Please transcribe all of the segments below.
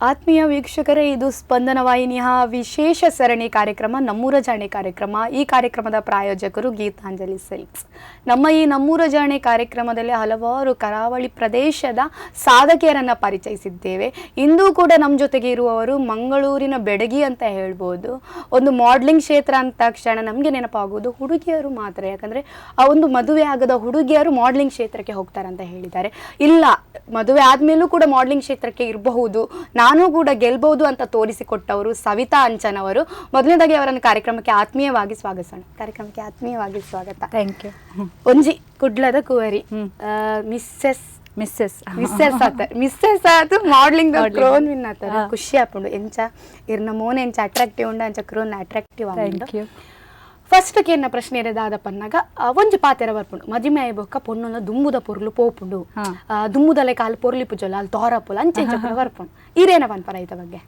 ಆತ್ಮೀಯ ವೀಕ್ಷಕರೇ, ಇದು ಸ್ಪಂದನ ವಾಹಿನಿಯ ವಿಶೇಷ ಸರಣಿ ಕಾರ್ಯಕ್ರಮ ನಮ್ಮೂರ ಜಾಣೆ ಕಾರ್ಯಕ್ರಮ. ಈ ಕಾರ್ಯಕ್ರಮದ ಪ್ರಾಯೋಜಕರು ಗೀತಾಂಜಲಿ ಸಿಲ್ಕ್ಸ್. ನಮ್ಮ ಈ ನಮ್ಮೂರ ಜಾಣೆ ಕಾರ್ಯಕ್ರಮದಲ್ಲಿ ಹಲವಾರು ಕರಾವಳಿ ಪ್ರದೇಶದ ಸಾಧಕಿಯರನ್ನು ಪರಿಚಯಿಸಿದ್ದೇವೆ. ಇಂದು ಕೂಡ ನಮ್ಮ ಜೊತೆಗೆ ಇರುವವರು ಮಂಗಳೂರಿನ ಬೆಡಗಿ ಅಂತ ಹೇಳ್ಬೋದು. ಒಂದು ಮಾಡ್ಲಿಂಗ್ ಕ್ಷೇತ್ರ ಅಂತ ತಕ್ಷಣ ನಮಗೆ ನೆನಪಾಗುವುದು ಹುಡುಗಿಯರು ಮಾತ್ರ. ಯಾಕಂದರೆ ಆ ಒಂದು ಮದುವೆ ಆಗದ ಹುಡುಗಿಯರು ಮಾಡ್ಲಿಂಗ್ ಕ್ಷೇತ್ರಕ್ಕೆ ಹೋಗ್ತಾರೆ ಅಂತ ಹೇಳಿದ್ದಾರೆ. ಇಲ್ಲ, ಮದುವೆ ಆದಮೇಲೂ ಕೂಡ ಮಾಡ್ಲಿಂಗ್ ಕ್ಷೇತ್ರಕ್ಕೆ ಇರಬಹುದು, ನಾನು ಕೂಡ ಗೆಲ್ಬಹುದು ಅಂತ ತೋರಿಸಿಕೊಟ್ಟವರು ಸವಿತಾ ಅಂಚನ್ ಅವರು. ಮೊದಲನೇದಾಗಿ ಅವರನ್ನು ಕಾರ್ಯಕ್ರಮಕ್ಕೆ ಆತ್ಮೀಯವಾಗಿ ಸ್ವಾಗತಿಸೋಣ. ಕಾರ್ಯಕ್ರಮಕ್ಕೆ ಆತ್ಮೀಯವಾಗಿ ಸ್ವಾಗತ. Thank you. ಒಂಜಿ ಕುಡ್ಲದ ಕುವರಿ ಮಿಸ್ಸೆಸ್ ಆತು ಮಾಡ್ಲಿಂಗ್ ಕ್ರೋನ್ ವಿನ್ ಆತಾರೆ. ಖುಷಿ ಆಪುಂಡು ಎಂಚ ಇರ್ನ ಮೋನೆ ಎಂಚ ಅಟ್ರಾಕ್ಟಿವ್ ಉಂಡು ಅಂಚ ಕ್ರೋನ್ ಅಟ್ರಾಕ್ಟಿವ್ ಆಪುಂಡು. ಫಸ್ಟ್ ಕೇನ ಪ್ರಶ್ನೆ ಇರೋದಾದ ಪನ್ನಾಗ ಒಂಜಿ ಪಾತೆರ ಬರ್ಪುಂಡು ಮದಿಮೆ ಆಯ್ಬೊಕ್ಕ ಪೊಣ್ಣುನ ದುಂಬುದ ಪೊರ್ಲು ಪೋಪುಂಡು, ದುಂಬುದಲೆ ಕಾಲು ಪೊರ್ಲಿ ಪುಜೋಲ್ಲ ಅಲ್ಲಿ ತೋರಪುಲ್ಲ ಅಂಚೆ ಬರ್ಪುಂಡು. ಇರೇನ ಪನ್ಪರ ಐತ ಬಗ್ಗೆ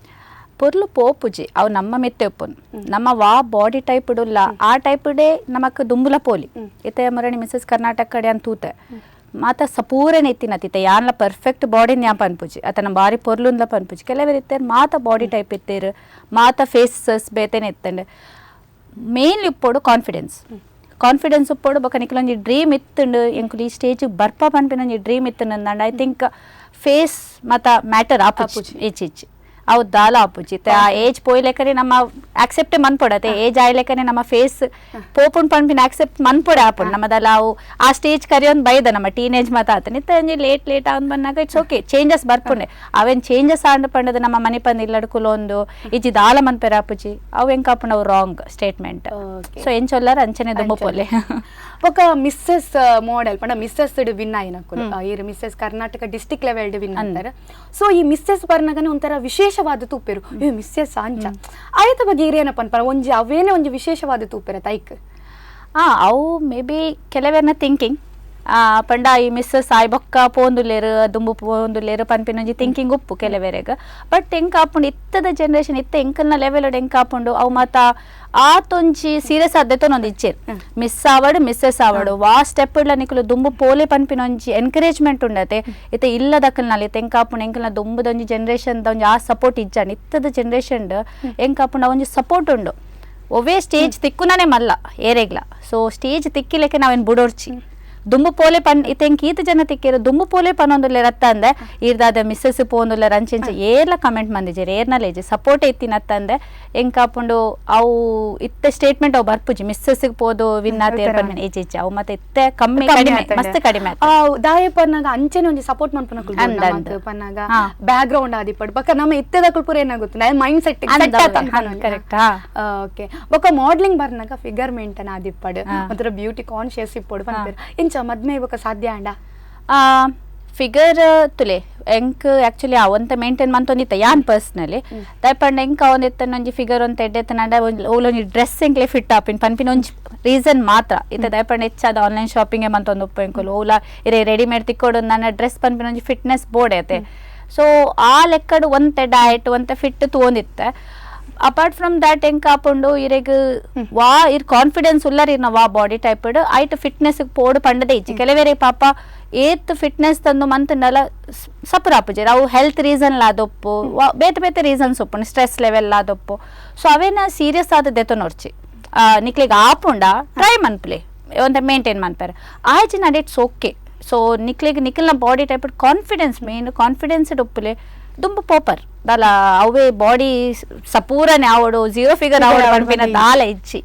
ಪೊರ್ಲು ಪೋಪುಜಿ ಅವು ನಮ್ಮ ಮೆತ್ತೆ ಉಪ್ಪುನ್ ನಮ್ಮ ವಾ ಬಾಡಿ ಟೈಪ್ ಇಡುಲ್ಲ ಆ ಟೈಪ್ ಡೇ ನಮಕ್ ದುಂಬುಲ ಪೋಲಿ ಇತ್ತೆ ಮರಣಿ ಮಿಸಸ್ ಕರ್ನಾಟಕ ಕಡೆ ಅಂತೂತೆ ಮಾತ ಸಪೂರನೆ ಎತ್ತಿನತಿತ್ತೆ ಯಾನ್ಲ ಪರ್ಫೆಕ್ಟ್ ಬಾಡಿ ನ್ಯಾ ಪನ್ಪುಜಿ ಆತನ ಬಾರಿ ಪೊರ್ಲುಂದ ಪನ್ಪುಜಿ ಕೆಲವರು ಇತ್ತೇರು ಮಾತ ಬಾಡಿ ಟೈಪ್ ಇತ್ತೇರು ಮಾತ ಫೇಸಸ್ ಬೇತೆನೆ ಇತ್ತಂಡೆ ಮೇನ್ಲಿ ಉಪ್ಪೋಡು ಕಾನ್ಫಿಡೆನ್ಸ್ ಉಪ್ಪೋಡು ಬೊಕ ನಿಕ್ಲೊಂಜಿ ಡ್ರೀಮ್ ಇತ್ತುಂಡು ಎಂಕುಲು ಈ ಸ್ಟೇಜ್ ಬರ್ಪ ಪನ್ಪಿನೊಂಜಿ ಡ್ರೀಮ್ ಇತ್ತುಂಡು ಐ ಥಿಂಕ್ ಫೇಸ್ ಮತ ಮ್ಯಾಟರ್ ಆಪುಜಿ ಈಚೀಚ್ ಅವು ದಾಲ ಆಪುಜಿ ಆ ಏಜ್ ಪೋಯ್ಲೆಕನೆ ನಮ್ಮ ಆಕ್ಸೆಪ್ಟ್ ಮನ್ಪೊಡತೆ ಏಜ್ ಆಯ್ಲೆಕನೆ ನಮ್ಮ ಫೇಸ್ ಪೋಪುಂಡ್ ಪನ್ಪಿನ ಆಕ್ಸೆಪ್ಟ್ ಮನ್ಪೊಡೆ ಆಪುಂಡು ನಮ್ಮದಲ್ಲ ಅವು ಆ ಸ್ಟೇಜ್ ಕರಿಯೊಂದು ಬೈದ ನಮ್ಮ ಟೀನೇಜ್ ಮತ ಆತನ ಇತ್ತ ಒಂಜಿ ಲೇಟ್ ಆನ್ ಬಂದಾಗ ಇಟ್ಸ್ ಓಕೆ ಚೇಂಜಸ್ ಬರ್ಪುಂಡೆ ಅವೇನು ಚೇಂಜಸ್ ಆಂಡ್ ಪಂಡದು ನಮ್ಮ ಮನೆ ಪಂದು ಇಲ್ಲಡ್ಕುಲೊಂದು ಇಜ್ಜಿ ದಾಲ ಮನ್ಪೆರ ಆಪುಜಿ ಅವು ಎಂಕಾಪುಂಡು ಅವು ರಾಂಗ್ ಸ್ಟೇಟ್ಮೆಂಟ್ ಸೊ ಎಂಚೊಲ್ಲರ ಅಂಚನೆ ದುಂಬ ಪೊಲೆ ఒక మిస్సెస్ మోడల్ పండ మిస్సెస్ విన్ అయినకులు ఈ Mrs Karnataka district level win ಅಂತಾರೆ. ಸೊ ಈ ಮಿಸ್ಸೆಸ್ ಬರ್ನಾಗನೆ ಒಂಥರ ವಿಶೇಷವಾದ ತೂಪೆರು ಈ ಮಿಸ್ಸೆಸ್ ಅಂಚ ಆಯ್ತ ಬಗ್ಗೆ ಇರೇನಪ್ಪ ಅನ್ಪರ ಒಂಜಿ ಅವೇನೇ ಒಂಜಿ ವಿಶೇಷವಾದ ತೂಪೆರ ತೈಕ್ ಅವು ಮೇ ಬಿ ಕೆಲವೆರ್ನ ಥಿಂಕಿಂಗ್ ಪಂಡ ಈ ಮಿಸ್ಸಸ್ ಆಯ್ ಬೊಕ್ಕ ಪೋಂದುಲೇರು ದುಂಬು ಪೋಂದುಲೇರು ಪನ್ಪಿನೊಂಜಿ ಥಿಂಕಿಂಗ್ ಉಪ್ಪು ಕೆಲವೆರೆಗ ಬಟ್ ಎಂಕ್ ಆಪುಂಡು ಇತ್ತದ ಜನರೇಷನ್ ಇತ್ತ ಎಂಕಲ್ನ ಲೆವೆಲ್ ಎಂಕ್ ಆಪುಂಡು ಅವು ಮಾತ ಆತೊಂಜಿ ಸೀರಿಯಸ್ ಆದೆತೊಂದು ಇಚ್ಚೇರು ಮಿಸ್ ಆವಡು ಮಿಸ್ಸೆಸ್ ಆವಡು ವಾ ಸ್ಟೆಪ್ ಇಡ್ಲ ನಿಕುಲು ದುಂಬು ಪೋಲೆ ಪನ್ಪಿನೊಂಜಿ ಎನ್ಕರೇಜ್ಮೆಂಟ್ ಉಂಡತೆ ಇತ್ತ ಇಲ್ಲದಕ್ಕಲ್ನಲ್ಲಿ ಇತ್ತ ಎಂಕಾಪುಂಡು ಎಂಕಲ್ನ ದುಂಬುದೊಂಜಿ ಜನರೇಷನ್ ಒಂಜಿ ಆ ಸಪೋರ್ಟ್ ಇಜ್ಜಾನ ಇತ್ತದ ಜನರೇಷನ್ ಎಂಕಾಪುಂಡು ಒಂಜಿ ಸಪೋರ್ಟ್ ಉಂಡು ಒವೇ ಸ್ಟೇಜ್ ತಿಕ್ಕುನೇ ಮಲ್ಲ ಏರೆಗ್ಲ ಸೊ ಸ್ಟೇಜ್ ತಿಕ್ಕಿಲೆಕ್ಕೆ ನಾವೇನು ಬುಡೋರ್ಚಿ ದುಂಬು ಪೋಲೆ ಪನ್ ಇತ್ತೆಂಕ್ ಈತ ಜನ ತಿಕ್ಕಿರು ದುಂಬು ಪೋಲೆ ಪನ್ನೊಂದುಲ್ಲೆ ರತ್ತ ಅಂದೆ ಇರ್ದಾದ ಮಿಸ್ಸಸ್ ಪೋಂದುಲ್ಲೆ ರಂಚೆಂಚ ಏರ್ಲ ಕಮೆಂಟ್ ಮಂದಿಜೇರಿ ಏರ್ನಲೇಜಿ ಸಪೋರ್ಟ್ ಎತ್ತಿನತ್ತಂದೆ ಎಂಕಾಪುಂಡು ಅವು ಇತ್ತೆ ಸ್ಟೇಟ್ಮೆಂಟ್ ಅವು ಬರ್ಪುಜಿ ಮಿಸ್ಸಸ್ ಪೋದು ವಿನ್ನಾತೆ ಪನ್ಮೆನ್ ಈಚೀಚ ಅವು ಮತ್ತೆ ಇತ್ತೆ ಕಮ್ಮಿ ಕಡಿಮೆ ಮಸ್ತ್ ಕಡಿಮೆ ದಾಯ ಪನ್ನಾಗ ಅಂಚೆನೆ ಒಂಜಿ ಸಪೋರ್ಟ್ ಮನ್ಪನಕುಲು ಪನ್ನಾಗ ಬ್ಯಾಕ್ ಗ್ರೌಂಡ್ ಆದಿಪಡ್ ಬಕ ನಮ್ಮ ಇತ್ತೆದ ಕುಲ್ಪುರ ಏನಾಗುತ್ತೆ ನಾ ಮೈಂಡ್ ಸೆಟ್ ಕರೆಕ್ಟ್ ಓಕೆ ಬಕ ಮಾಡಲಿಂಗ್ ಬರ್ನಾಗ ಫಿಗರ್ ಮೇಂಟೈನ್ ಆದಿಪಡ್ ಒಂಥರ ಬ್ಯೂಟಿ ಕಾನ್ಶಿಯಸ್ ಇಪ್ಪಡು ಪನ್ಪೇರ್ ಇಂಚ ಮದ್ಮೆ ಇವಾಗ ಸಾಧ್ಯ ಅಂಡ ಫಿಗರ್ ತುಲೆ ಎಂಕ್ ಆಕ್ಚುಲಿ ಅವಂತ ಮೇಂಟೈನ್ ಮಂತೊಂದಿತ್ತ ಯಾನ್ ಪರ್ಸ್ನಲಿ ದಯಪಂಡ ಎಂಕ್ ಅವಂದಿತ್ತ ಒಂಜಿ ಫಿಗರ್ ಒಂತ ಎಡ್ಡೆತ್ತನಂಡ ಓಲೊಂಜಿ ಡ್ರೆಸ್ ಎಂಕ್ಲೆ ಫಿಟ್ ಆಪಿನ್ ಪನ್ಪಿನ ಒಂಜಿ ರೀಸನ್ ಮಾತ್ರ ಇತ್ತ ದಯಪಂಡ ಹೆಚ್ಚಾದ ಆನ್ಲೈನ್ ಶಾಪಿಂಗ್ ಮಂತೊಂದು ಉಪ್ಪು ಎಂಕುಲು ಓಲ ಇರೇ ರೆಡಿಮೇಡ್ ತಿಕ್ಕೋಡು ನನ್ನ ಡ್ರೆಸ್ ಪನ್ಪಿನ ಒಂಜಿ ಫಿಟ್ನೆಸ್ ಬೋರ್ಡ್ ಐತೆ ಸೊ ಆ ಲೆಕ್ಕಡು ಒಂತೆ ಡಯಟ್ ಒಂತೆ ಫಿಟ್ ತಗೊಂಡಿತ್ತೆ ಅಪಾರ್ಟ್ ಫ್ರಮ್ ದ್ಯಾಟ್ ಎಂಕ್ ಆಪುಂಡು ಇರೆಗ್ ವಾ ಇರ್ ಕಾನ್ಫಿಡೆನ್ಸ್ ಉಲ್ಲರ್ ಇರ್ನ ವಾ ಬಾಡಿ ಟೈಪ್ ಐಟ್ ಫಿಟ್ನೆಸ್ ಪೋಡು ಪಂಡದೆ ಇಚ್ಚಿ ಕೆಲವೇರೆ ಪಾಪ ಏತ್ ಫಿಟ್ನೆಸ್ ತಂದು ಮಂತಂಡಲ ಸಪುರ ಆಪುಜೇರು ಅವು ಹೆಲ್ತ್ ರೀಸನ್ ಲಾದೊಪ್ಪು ಬೇತೆ ಬೇತೆ ರೀಸನ್ಸ್ ಒಪ್ಪುಂಡು ಸ್ಟ್ರೆಸ್ ಲೆವೆಲ್ ಲಾದೊಪ್ಪು ಸೊ ಅವೇನ ಸೀರಿಯಸ್ ಆದದ್ದೆತೊ ನೋಡ್ಚಿ ನಿಕ್ಲಿಗೆ ಆಪುಂಡ ಟ್ರೈ ಮನ್ಪ್ಲೆ ಒಂತ ಮೇಂಟೈನ್ ಮನ್ಪೇರೆ ಆಯ್ಚಿ ನಡ್ ಇಟ್ಸ್ ಓಕೆ ಸೊ ನಿಕ್ಲಿಗೆ ನಿಖಲ್ನ body type confidence main confidence ಉಪ್ಪುಲೆ ದುಂಬು ಪೋಪರ್ ದಾಲ ಅವೇ ಬಾಡಿ ಸಪೂರನೆ ಆವಡು ಝೀರೋ ಫಿಗರ್ ಆವಡು ಪನ್ಪಿನ ದಾಲ ಇಚ್ಚಿ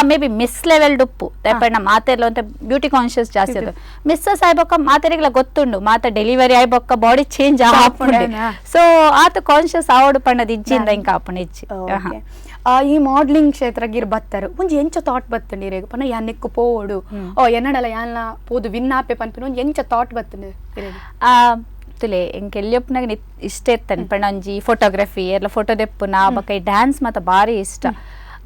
ಮೇ ಬಿ ಮಿಸ್ ಲೆವೆಲ್ ಉಪ್ಪು ದಯಪಣ್ಣ ಮಾತೆಲ್ಲ ಅಂತ ಬ್ಯೂಟಿ ಕಾನ್ಶಿಯಸ್ ಜಾಸ್ತಿ ಅದು ಮಿಸ್ಸಸ್ ಆಯ್ಬೊಕ್ಕ ಮಾತೆರೆಗ್ಲ ಗೊತ್ತುಂಡು ಮಾತ ಡೆಲಿವರಿ ಆಯ್ಬೊಕ್ಕ ಬಾಡಿ ಚೇಂಜ್ ಆಪುಂಡು ಸೊ ಆತ ಕಾನ್ಶಿಯಸ್ ಆವಡು ಪಣ್ಣದ ಇಜ್ಜಿಂದ ಇಂಕ ಆಪುಂಡು ಇಚ್ಚಿ ಈ ಮಾಡ್ಲಿಂಗ್ ಕ್ಷೇತ್ರಗಿರ್ ಬತ್ತರು ಒಂಜಿ ಎಂಚ ಥಾಟ್ ಬತ್ತಂಡಿ ರೇಗ ಪನ ಯಾನೆಕ್ಕು ಪೋಡು ಎನ್ನಡಲ ಯಾನ್ಲ ಪೋದು ವಿನ್ ಆಪೆ ಪನ್ಪಿನ ಒಂಜಿ ಎಂಚ ಥಾಟ್ ಬತ್ತಂಡಿ ತುಲೆ ಎಂಕ್ ಎಲ್ಲಿಯಪ್ಪನಾಗ ಇಷ್ಟ ಇರ್ತಾನೆ ಪಣ್ಣ ಒಂಜಿ ಫೋಟೋಗ್ರಫಿ ಎಲ್ಲ ಫೋಟೋ ದೆಪ್ಪುನ ಬಕ್ಕ ಡ್ಯಾನ್ಸ್ ಮಾತ ಭಾರಿ ಇಷ್ಟ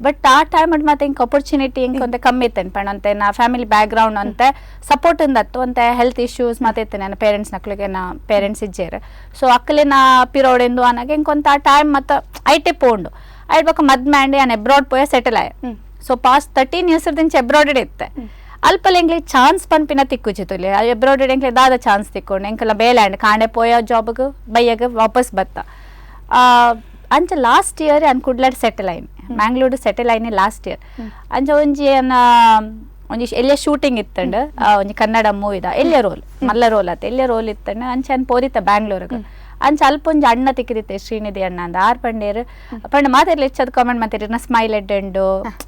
ಬಟ್ ಆ ಟೈಮ್ ಮತ್ತೆ ಇಂಕ್ ಅಪರ್ಚುನಿಟಿ ಇಂಕ್ ಒಂತೆ ಕಮ್ಮಿ ಇತ್ತೇನೆ ಪಣ್ಣ ಅಂತೆ ನಾ ಫ್ಯಾಮಿಲಿ ಬ್ಯಾಕ್ ಗ್ರೌಂಡ್ ಅಂತೆ ಸಪೋರ್ಟ್ ಇಂದತ್ತು ಅಂತೆ ಹೆಲ್ತ್ ಇಶ್ಯೂಸ್ ಮತ್ತೆ ಇತ್ತೇನೆ ನನ್ನ ಪೇರೆಂಟ್ಸ್ ನಕ್ಲಿಗೆ ನಾ ಪೇರೆಂಟ್ಸ್ ಇಜ್ಜೇರು ಸೊ ಅಕ್ಕಲೆ ನಾ ಪಿರೋಡೆಂದು ಅನ್ನಾಗ ಇಂಕೊಂತ ಆ ಟೈಮ್ ಮತ್ತ ಐಟೆ ಪೋಂಡು ಐಟ್ ಬಕ್ಕ ಮದ್ಮ್ಯಾಂಡಿ ನಾನು ಎಬ್ರಾಡ್ ಪೋಯ ಸೆಟಲ್ ಆಯ ಸೊ ಪಾಸ್ಟ್ 13 years ದಿಂಚ ಎಬ್ರಾಡೆಡ್ ಇತ್ತೆ ಅಲ್ಪಲ್ ಎಂಕ್ಲೆ ಚಾನ್ಸ್ ಪನ್ಪಿನ ತಿಕ್ಕುಚಿತುಲೆ ಎಬ್ರಾಡೆಡ್ ಎಂಕ್ಲೆ ದಾದ ಚಾನ್ಸ್ ತಿಕ್ಕೊಂಡು ಎಂಕಲ್ಲ ಬೇಲ್ಯಾಂಡ್ ಕಾಂಡೆ ಪೋಯ ಜಾಬ್ಗೆ ಬೈಯಾಗ ವಾಪಸ್ ಬತ್ತ ಅಂಚ ಲಾಸ್ಟ್ ಇಯರ್ ಅನ್ ಕುಡ್ಲಾಡ್ ಸೆಟಲ್ ಆಯ್ನಿ ಮ್ಯಾಂಗ್ಳೂರ್ ಸೆಟಲ್ ಆಯ್ನಿ ಲಾಸ್ಟ್ ಇಯರ್ ಅಂಚ ಒಂಜಿ ಒಂಜಿ ಎಲ್ಲೆ ಶೂಟಿಂಗ್ ಇತ್ತಂಡ್ ಒಂಜಿ ಕನ್ನಡ ಮೂವಿದ ಎಲ್ಲೆ ರೋಲ್ ಮಲ್ಲ ರೋಲ್ ಆತ ಎಲ್ಲೆ ರೋಲ್ ಇತ್ತಂಡ್ ಅಂಚ ಅನ್ ಪೋರಿತ ಬ್ಯಾಂಗ್ಳೂರ್ಗೆ ಅಂಚ ಅಲ್ಪ ಒಂಜಿ ಅಣ್ಣ ತಿಕ್ಕಿರಿತ್ತೆ ಶ್ರೀನಿಧಿ ಅಣ್ಣ ಅಂದ ಆರ್ ಪಂಡೇರು ಪಂಡ ಮಾತೆರ್ಲ ಹೆಚ್ಚದ ಕಾಮೆಂಟ್ ಮಾತಾಡಿ ನಾ ಸ್ಮೈಲ್ ಎಡ್ಡೆಂಡು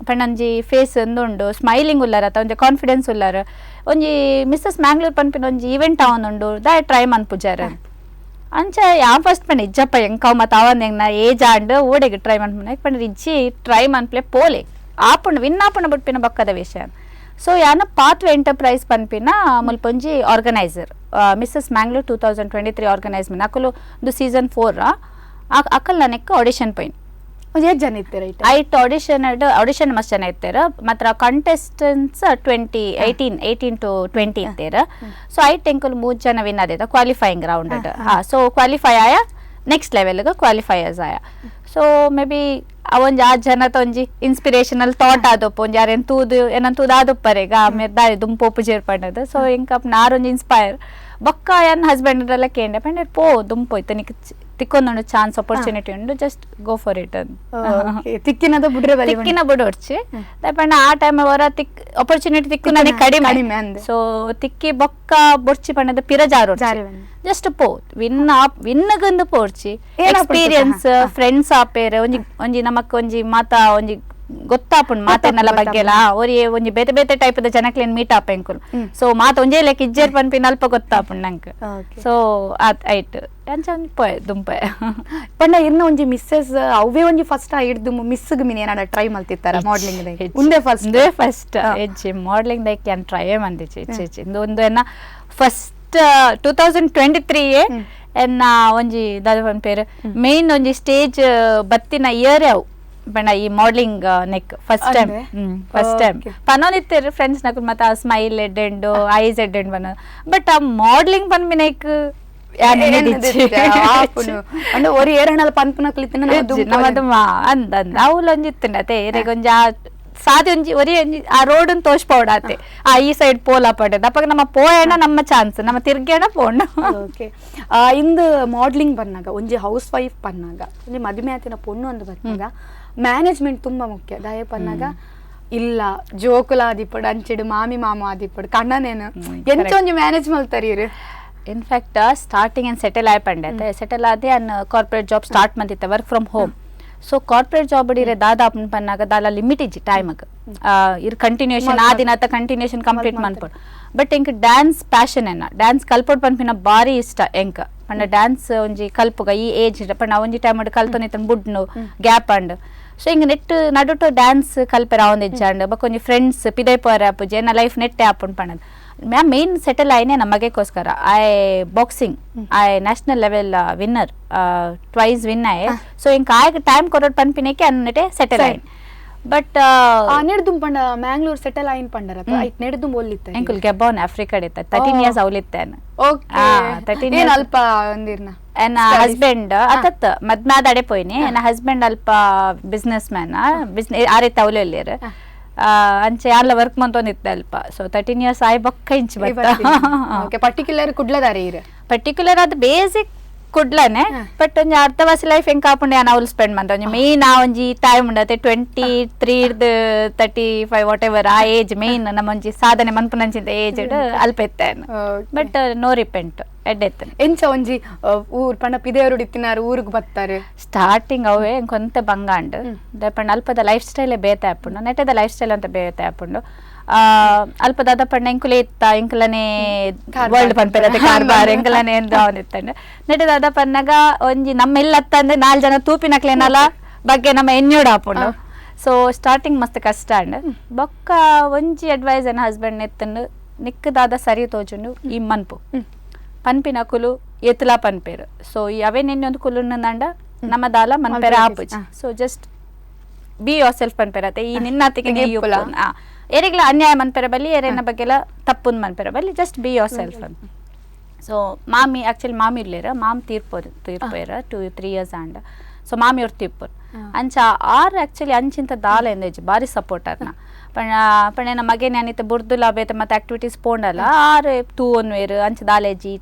ಪಂಡ ಒಂಜಿ ಫೇಸ್ ಉಂಡು ಸ್ಮೈಲಿಂಗ್ ಉಲ್ಲಾರ ಅತ್ತ ಒಂಜಿ ಕಾನ್ಫಿಡೆನ್ಸ್ ಉಲ್ಲಾರ ಒಂಜಿ ಮಿಸ್ಸಸ್ ಮ್ಯಾಂಗ್ಳೂರ್ ಪನ್ಪಿನ ಒಂಜಿ ಈವೆಂಟ್ ಅವನುಂಡು ದ ಟ್ರೈ ಮನ್ಪುಜಾರ ಅಂಚ ಯಾವ ಫಸ್ಟ್ ಪಂಡ ಇಜ್ಜಪ್ಪ ಎಂಕಾವ್ ಮತ್ತು ಅವನ್ ಹೆಂಗ್ ನಾ ಏಜ್ ಆಂಡ್ ಓಡೆಗೆ ಟ್ರೈ ಮನ್ಪುನ ಪಂಡ ಇಜ್ಜಿ ಟ್ರೈ ಮನ್ಪ್ಲೆ ಪೋಲೆ ಆಪುಂಡು ವಿನ್ ಆಪುಂಡ ಬಿಟ್ಪಿನ ಬಕ್ಕದ ವಿಷಯ ಸೊ ಯಾನ ಪಾತ್ವೆ ಎಂಟರ್ಪ್ರೈಸ್ ಪನ್ಪಿನ ಮುಲ್ಪೊಂಜಿ ಆರ್ಗನೈಸರ್ ಮಿಸ್ಸಸ್ ಮ್ಯಾಂಗ್ಳೂರ್ 2023 ಆರ್ಗನೈಸ್ ಮಿನ ಅಕಲು ಒಂದು ಸೀಸನ್ 4 ಅಕಲ್ ನನಕ್ಕ ಆಡಿಷನ್ ಪೈನ್ ಎಷ್ಟು ಜನ ಇರ್ತಾರೆ ಐಟ್ ಆಡಿಷನ್ ಮಸ್ತ್ ಜನ ಇರ್ತಾರ ಮಾತ್ರ ಕಂಟೆಸ್ಟೆಂಟ್ಸ್ 18 to 20 ಇರ್ತಾರ ಸೊ ಐಟ್ ಎಂಕಲ್ 3 ಜನ ವಿನ್ ಆದ ಕ್ವಾಲಿಫೈಯಿಂಗ್ ರೌಂಡ್ ಸೊ ಕ್ವಾಲಿಫೈ ಆಯ ನೆಕ್ಸ್ಟ್ ಲೆವೆಲ್ಗೆ ಕ್ವಾಲಿಫೈಯರ್ಸ್ ಆಯ ಸೊ ಮೇ ಬಿ ಅವೊಂಜಿ ಆ ಜನತ ಒಂಜಿ ಇನ್ಸ್ಪಿರೇಷನಲ್ ಥಾಟ್ ಆದಪ್ಪ ಒಂಜಿ ಯಾರು ಏನಂತೂದು ಆದಪ್ಪರೆಗ ಆಮೇಲೆ ದಾರಿ ದುಂಪೋಪು ಜೇರ್ಪಣ್ಣದು ಸೊ ಇಂಕಪ್ ನಾರೊಂಜಿ ಇನ್ಸ್ಪೈರ್ ಬೊಕ್ಕ ಎನ್ ಹಸ್ಬೆಂಡ್ ಎಲ್ಲ ಕೇಂಡೆ ಪಂಡೆ ಪೋ ದುಂಪೋಯ್ತು ನಿಕ್ ತಿಕ್ಕೊಂದು ಚಾನ್ಸ್ ಅಪರ್ಚುನಿಟಿ ಉಂಡು ಜಸ್ಟ್ ಗೋ ಫಾರ್ ಇಟ್ ತಿಕ್ಕಿನದ ಬುಡ್ರೆ ತಿಕ್ಕಿನ ಬುಡೋಡ್ಚಿ ಪಂಡ ಆ ಟೈಮ್ ಅವರ ತಿಕ್ ಅಪರ್ಚುನಿಟಿ ತಿಕ್ಕು ನನಗೆ ಕಡಿಮೆ ಸೊ ತಿಕ್ಕಿ ಬೊಕ್ಕ ಬೊಡ್ಚಿ ಪಂಡದ ಪಿರಜಾರು ಜಸ್ಟ್ ಪೋ ವಿನ್ನಗಂದು ಪೋಡ್ಚಿ ಎಕ್ಸ್ಪೀರಿಯನ್ಸ್ ಫ್ರೆಂಡ್ಸ್ ಆಪೇರೆ ಒಂಜಿ ನಮಕ್ ಒಂಜಿ ಮಾತಾ ಒಂಜಿ ಗೊತ್ತಾಪುಂಡು ಮಾತೆನಲ್ಲ ಬಗ್ಗೆಲ್ಲ ಅವ್ರಿಗೆ ಒಂಜಿ ಬೇತೆ ಬೇತೆ ಟೈಪ್ ದ ಜನಕ್ಲೇನ್ ಮೀಟ್ ಆಪೆಂಕುಲು ಸೊ ಮಾತ ಒಂಜೇ ಲೆಕ್ಕ ಇಜ್ಜೇರ್ ಪನ್ಪಿನ ಅಲ್ಪ ಗೊತ್ತಾಪುಂಡು ನಂಗೆ ಸೊ ಅದ್ ಐಟ್ ಅಂಚ ಒಂಜಿ ಪೋಯ್ ದುಂಪೆ ಪಂಡ ಇನ್ನ ಒಂಜಿ ಮಿಸ್ಸಸ್ ಅವೇ ಒಂಜಿ ಫಸ್ಟ್ ಹಿಡ್ದು ಮಿಸ್ಗ್ ಮಿನಿ ಏನಾಡ ಟ್ರೈ ಮಲ್ತಿತ್ತಾರ ಮಾಡ್ಲಿಂಗ್ ಮುಂದೆ ಫಸ್ಟ್ ಹೆಜ್ಜೆ ಮಾಡ್ಲಿಂಗ್ ದೈಕ್ ಏನ್ ಟ್ರೈ ಮಂದಿಚ್ಚಿ ಇಚ್ಚಿ ಒಂದು ಎನ್ನ ಫಸ್ಟ್ 2023 ಎನ್ನ ಒಂಜಿ ದಾದ ಪೇರು ಮೇನ್ ಒಂಜಿ ಸ್ಟೇಜ್ ಬತ್ತಿನ ಇಯರ್ ಅವು ಬಣ್ಣ ಈ ಮಾಡ್ಲಿಂಗ್ ನೆಕ್ ಫಸ್ಟ್ ಟೈಮ್ ಪನೋನಿತ್ತೇರು ಫ್ರೆಂಡ್ಸ್ ನಕು ಮತ್ತೆ ಆ ಸ್ಮೈಲ್ ಎಡ್ಡೆಂಡು ಐಸ್ ಎಡ್ಡೆಂಡು ಬನ್ನ ಬಟ್ ಆ ಮಾಡ್ಲಿಂಗ್ ಪನ್ಮಿ ನೆಕ್ ഒരു ഏറെണ്ണ പൻപന ಅಂದ ಅವಲೊಂಜಿತ್ತಂಡ ಅತೆ ಗೊಂಜ ಸಾದಿ ಒಂಜಿ ಒರಿ ಆ ರೋಡ್ ತೋಚ್ಪೋಡಾತೆ ಆ ಈ ಸೈಡ್ ಪೋಲ ಪಡೆದ ಅಪ್ಪ ನಮ್ಮ ಪೋಯಣ ನಮ್ಮ ಚಾನ್ಸ್ ನಮ್ಮ ತಿರ್ಗೇಣ ಪೋಣ ಓಕೆ ಇಂದು ಮಾಡ್ಲಿಂಗ್ ಬಂದಾಗ ಒಂಜಿ ಹೌಸ್ ವೈಫ್ ಪನ್ನಾಗ ಒಂಜಿ ಮದುವೆ ಆತಿನ ಪೊಣ್ಣು ಅಂದು ಬಂದಾಗ ಮ್ಯಾನೇಜ್ಮೆಂಟ್ ತುಂಬಾ ಮುಖ್ಯ ದಯ ಪನ್ನಾಗ ಇಲ್ಲ ಜೋಕುಲ ಆದಿಪ್ಪಡು ಅಂಚಿಡು ಮಾಮಿ ಮಾಮ ಆದಿಪ್ಪಡು ಕಣ್ಣನೇನು ಎಂಚ ಒಂಜಿ ಮ್ಯಾನೇಜ್ ಮಲ್ತಾರೀರು ಇನ್ಫ್ಯಾಕ್ಟ್ ಸ್ಟಾರ್ಟಿಂಗ್ ಏನ್ ಸೆಟಲ್ ಆಯ್ಪಂಡೆ ಸೆಟಲ್ ಆದಿ ಅನ್ ಕಾರ್ಪೊರೇಟ್ ಜಾಬ್ ಸ್ಟಾರ್ಟ್ ಮಂತಿತ್ತೆ work from home so corporate job ಇರೆ ದಾದಾ ಪನ್ನಾಗ ದಾಲ ಲಿಮಿಟ್ ಇಜ್ಜಿ ಟೈಮ್ಗೆ ಇರ್ ಕಂಟಿನ್ಯೂಷನ್ ಆ ದಿನ ಅತ್ತ ಕಂಟಿನ್ಯೂಷನ್ ಕಂಪ್ಲೀಟ್ ಮಾಡ್ಬೋದು ಬಟ್ ಎಂಕ್ ಡ್ಯಾನ್ಸ್ ಪ್ಯಾಷನ್ ಎನ್ನ ಡ್ಯಾನ್ಸ್ ಕಲ್ಪೋಡ್ ಪನ್ಪಿನ ಬಾರಿ ಇಷ್ಟ ಎಂಕ ಪಂಡ ಡ್ಯಾನ್ಸ್ ಒಂಜಿ ಕಲ್ಪುಗ ಈ ಏಜ್ ಪಂಡ ಒಂಜಿ ಟೈಮ್ ಕಲ್ತೊಂದಿತ್ತ ಬುಡ್ನು ಗ್ಯಾಪ್ ಅಂಡ್ ಸೊ ಹಿಂಗೆ ನೆಟ್ ನಡುಟು ಡ್ಯಾನ್ಸ್ ಕಲ್ಪೆರ ಅವನ್ ಇಜ್ಜಂಡ್ ಬಕ್ ಒಂಜಿ ಫ್ರೆಂಡ್ಸ್ ಪಿದೈ ಪೋರ ಆಪುಜಿ ಎನ್ನ ಲೈಫ್ ನೆಟ್ಟೆ ಆಪುಂಡ್ ಪಣ್ಣದ್ ಮ್ಯಾಮ್ ಮೇನ್ ಸೆಟಲ್ ಆಯ್ನೆ ನಮಗೆಗೋಸ್ಕರ ಐ ಬಾಕ್ಸಿಂಗ್ ಐ national level winner twice win ಆಯ್ ಸೊ ಇಂಕ ಆಯ್ಕೆ ಟೈಮ್ ಕೊರೋಡ್ ಪನ್ಪಿನೇಕೆ ಅನ್ನಟೆ ಸೆಟಲ್ ಆಯ್ನ್ ಬಟ್ ನೆಡ್ದುಂ ಪಂಡ ಮ್ಯಾಂಗ್ಳೂರ್ ಸೆಟಲ್ ಆಯ್ನ್ ಪಂಡರ ಐಟ್ ನೆಡ್ದುಂ ಒಲ್ಲಿತ್ತ ಎಂಕುಲ್ ಗೆಬ್ಬವನ್ ಆಫ್ರಿಕಾ ಡಿತ್ತ 13 ಇಯರ್ಸ್ ಅವಲಿತ್ತೇನ್ ಓಕೆ 13 ಇಯರ್ಸ್ ಅಲ್ಪ ಒಂದಿರ್ನ ಎನ್ನ ಹಸ್ಬೆಂಡ್ ಅತತ್ ಮದ್ಮಾದ ಅಡೆ ಪೋಯ್ನಿ ಎನ್ನ ಹಸ್ಬೆಂಡ್ ಅಲ್ಪ ಬಿಸ್ನೆಸ್ ಮ್ಯಾನ್ ಆರೆ ತವಲೆಲ್ಲಿರ್ ಅಂಚೆ ಯಾರ್ಲ ವರ್ಕ್ ಮಂತೊಂದಿತ್ತೆ ಅಲ್ಪ ಸೊ 13 ಇಯರ್ಸ್ ಆಯ್ ಬೊಕ್ಕ ಇಂಚ್ ಓಕೆ ಪರ್ಟಿಕ್ಯುಲರ್ ಕುಡ್ಲದಾರಿ ಇರ ಪರ್ಟಿಕ್ಯುಲರ್ ಅದು ಬೇಸಿಕ್ ಕುಡ್ಲನೆ ಬಟ್ ಒಂಜಿ ಅರ್ಧ ವಾಸಿ ಲೈಫ್ ಹೆಂಗ್ ಕಾಪುಂಡೆ ಯಾನ್ ಅವ್ಲು ಸ್ಪೆಂಡ್ ಮಂತ ಒಂಜಿ ಮೇನ್ ಆ ಒಂಜಿ ಟೈಮ್ ಉಂಡತೆ 23 35 ವಾಟ್ ಎವರ್ ಆ ಏಜ್ ಮೇನ್ ನಮ್ಮ ಒಂಜಿ ಸಾಧನೆ ಮನ್ಪುನಂಚಿಂತ ಏಜ್ ಅಲ್ಪ ಎತ್ತೇನು ಬಟ್ ನೋ ರಿಪೆಂಟ್ ಎಡ್ಡೆತ್ತ ಎಂಚ ಒಂಜಿ ಊರ್ ಪಂಡ ಪಿದೇವರು ಇತ್ತಿನಾರು ಊರಿಗೆ ಬರ್ತಾರೆ ಸ್ಟಾರ್ಟಿಂಗ್ ಅವೇ ಕೊಂತ ಬಂಗಾಂಡ್ ದಪಂಡ ಅಲ್ಪದ ಲೈಫ್ ಸ್ಟೈಲೇ ಬೇತೆ ಆಪುಂಡು ನೆಟ್ಟದ ಲೈಫ್ ಸ್ಟೈಲ್ ಅಂತ ಬೇತೆ ಆಪುಂಡು ಅಲ್ಪ ದಾದ ಪಂಡ ಎಂಕುಲೆ ಇತ್ತ ಎಂಕುಲನೆ ವರ್ಲ್ಡ್ ಪನ್ಪೆರತೆ ಕಾರ್ಬಾರ್ ಎಂಕುಲನೆ ಎಂದು ಅವನಿತ್ತಂಡ ನೆಟ್ಟ ದಾದ ಪನ್ನಗ ಒಂಜಿ ನಮ್ಮೆಲ್ಲ ಅತ್ತ ಅಂದ್ರೆ 4 ಜನ ತೂಪಿನಕ್ಲೇನಲ್ಲ ಬಗ್ಗೆ ನಮ್ಮ ಎನ್ಯೋಡ್ ಆಪುಂಡು ಸೊ ಸ್ಟಾರ್ಟಿಂಗ್ ಮಸ್ತ್ ಕಷ್ಟ ಅಂಡ್ ಬೊಕ್ಕ ಒಂಜಿ ಅಡ್ವೈಸ್ ಅನ್ನ ಹಸ್ಬೆಂಡ್ ಎತ್ತಂಡು ನಿಕ್ಕದಾದ ಸರಿ ತೋಜುಂಡು ಈ ಮನ್ಪು ಪನ್ಪಿನ ಕುಲು ಎತ್ತಲಾ ಪನ್ಪೇರು ಸೊ ಅವೇ ನೆನ್ನೆ ಒಂದು ಕುಲುನ್ನಂಡ ನಮ್ಮ ದಾಲ ಮನ್ಪೇರ ಆಪುಜಿ so just be yourself ಪನ್ಪೇರತೆ ಈ ನಿನ್ನ ಅತ್ತಿಗೆ ಏರಿಗ್ಲ ಅನ್ಯಾಯ ಮನ್ಪೆರ ಬಲ್ಲಿ ಏರೇನ ಬಗ್ಗೆಲ್ಲ ತಪ್ಪುನ್ ಮನ್ಪೆರ ಬಲ್ಲಿ ಜಸ್ಟ್ ಬಿ ಯೋರ್ ಸೆಲ್ಫ್ ಅಂತ ಸೊ ಮಾಮಿ ಆಕ್ಚುಲಿ ಮಾಮಿ ಇರ್ಲಿರ ಮಾಮ್ ತೀರ್ಪೋರ 2-3 ಇಯರ್ಸ್ ಆಂಡ್ ಸೊ ಮಾಮಿ ಅವ್ರು ತೀರ್ಪೋರು ಅಂಚ ಆರ್ ಆಕ್ಚುಲಿ ಅಂಚಿಂತ ದಾಲ ಎಂದೇಜ್ ಬಾರಿ ಸಪೋರ್ಟ್ ಅರ್ನ ಪಣ ಮಗೆ ನಾನಿತ್ತೆ ಬುರ್ದುಲ ಬೇತೆ ಮತ್ತೆ ಆಕ್ಟಿವಿಟೀಸ್ ಪೋಂಡಲ್ಲ ಆರೆ ತೂ ಒನ್ವೇರು ಅಂಚ ದಾಲೇಜಿ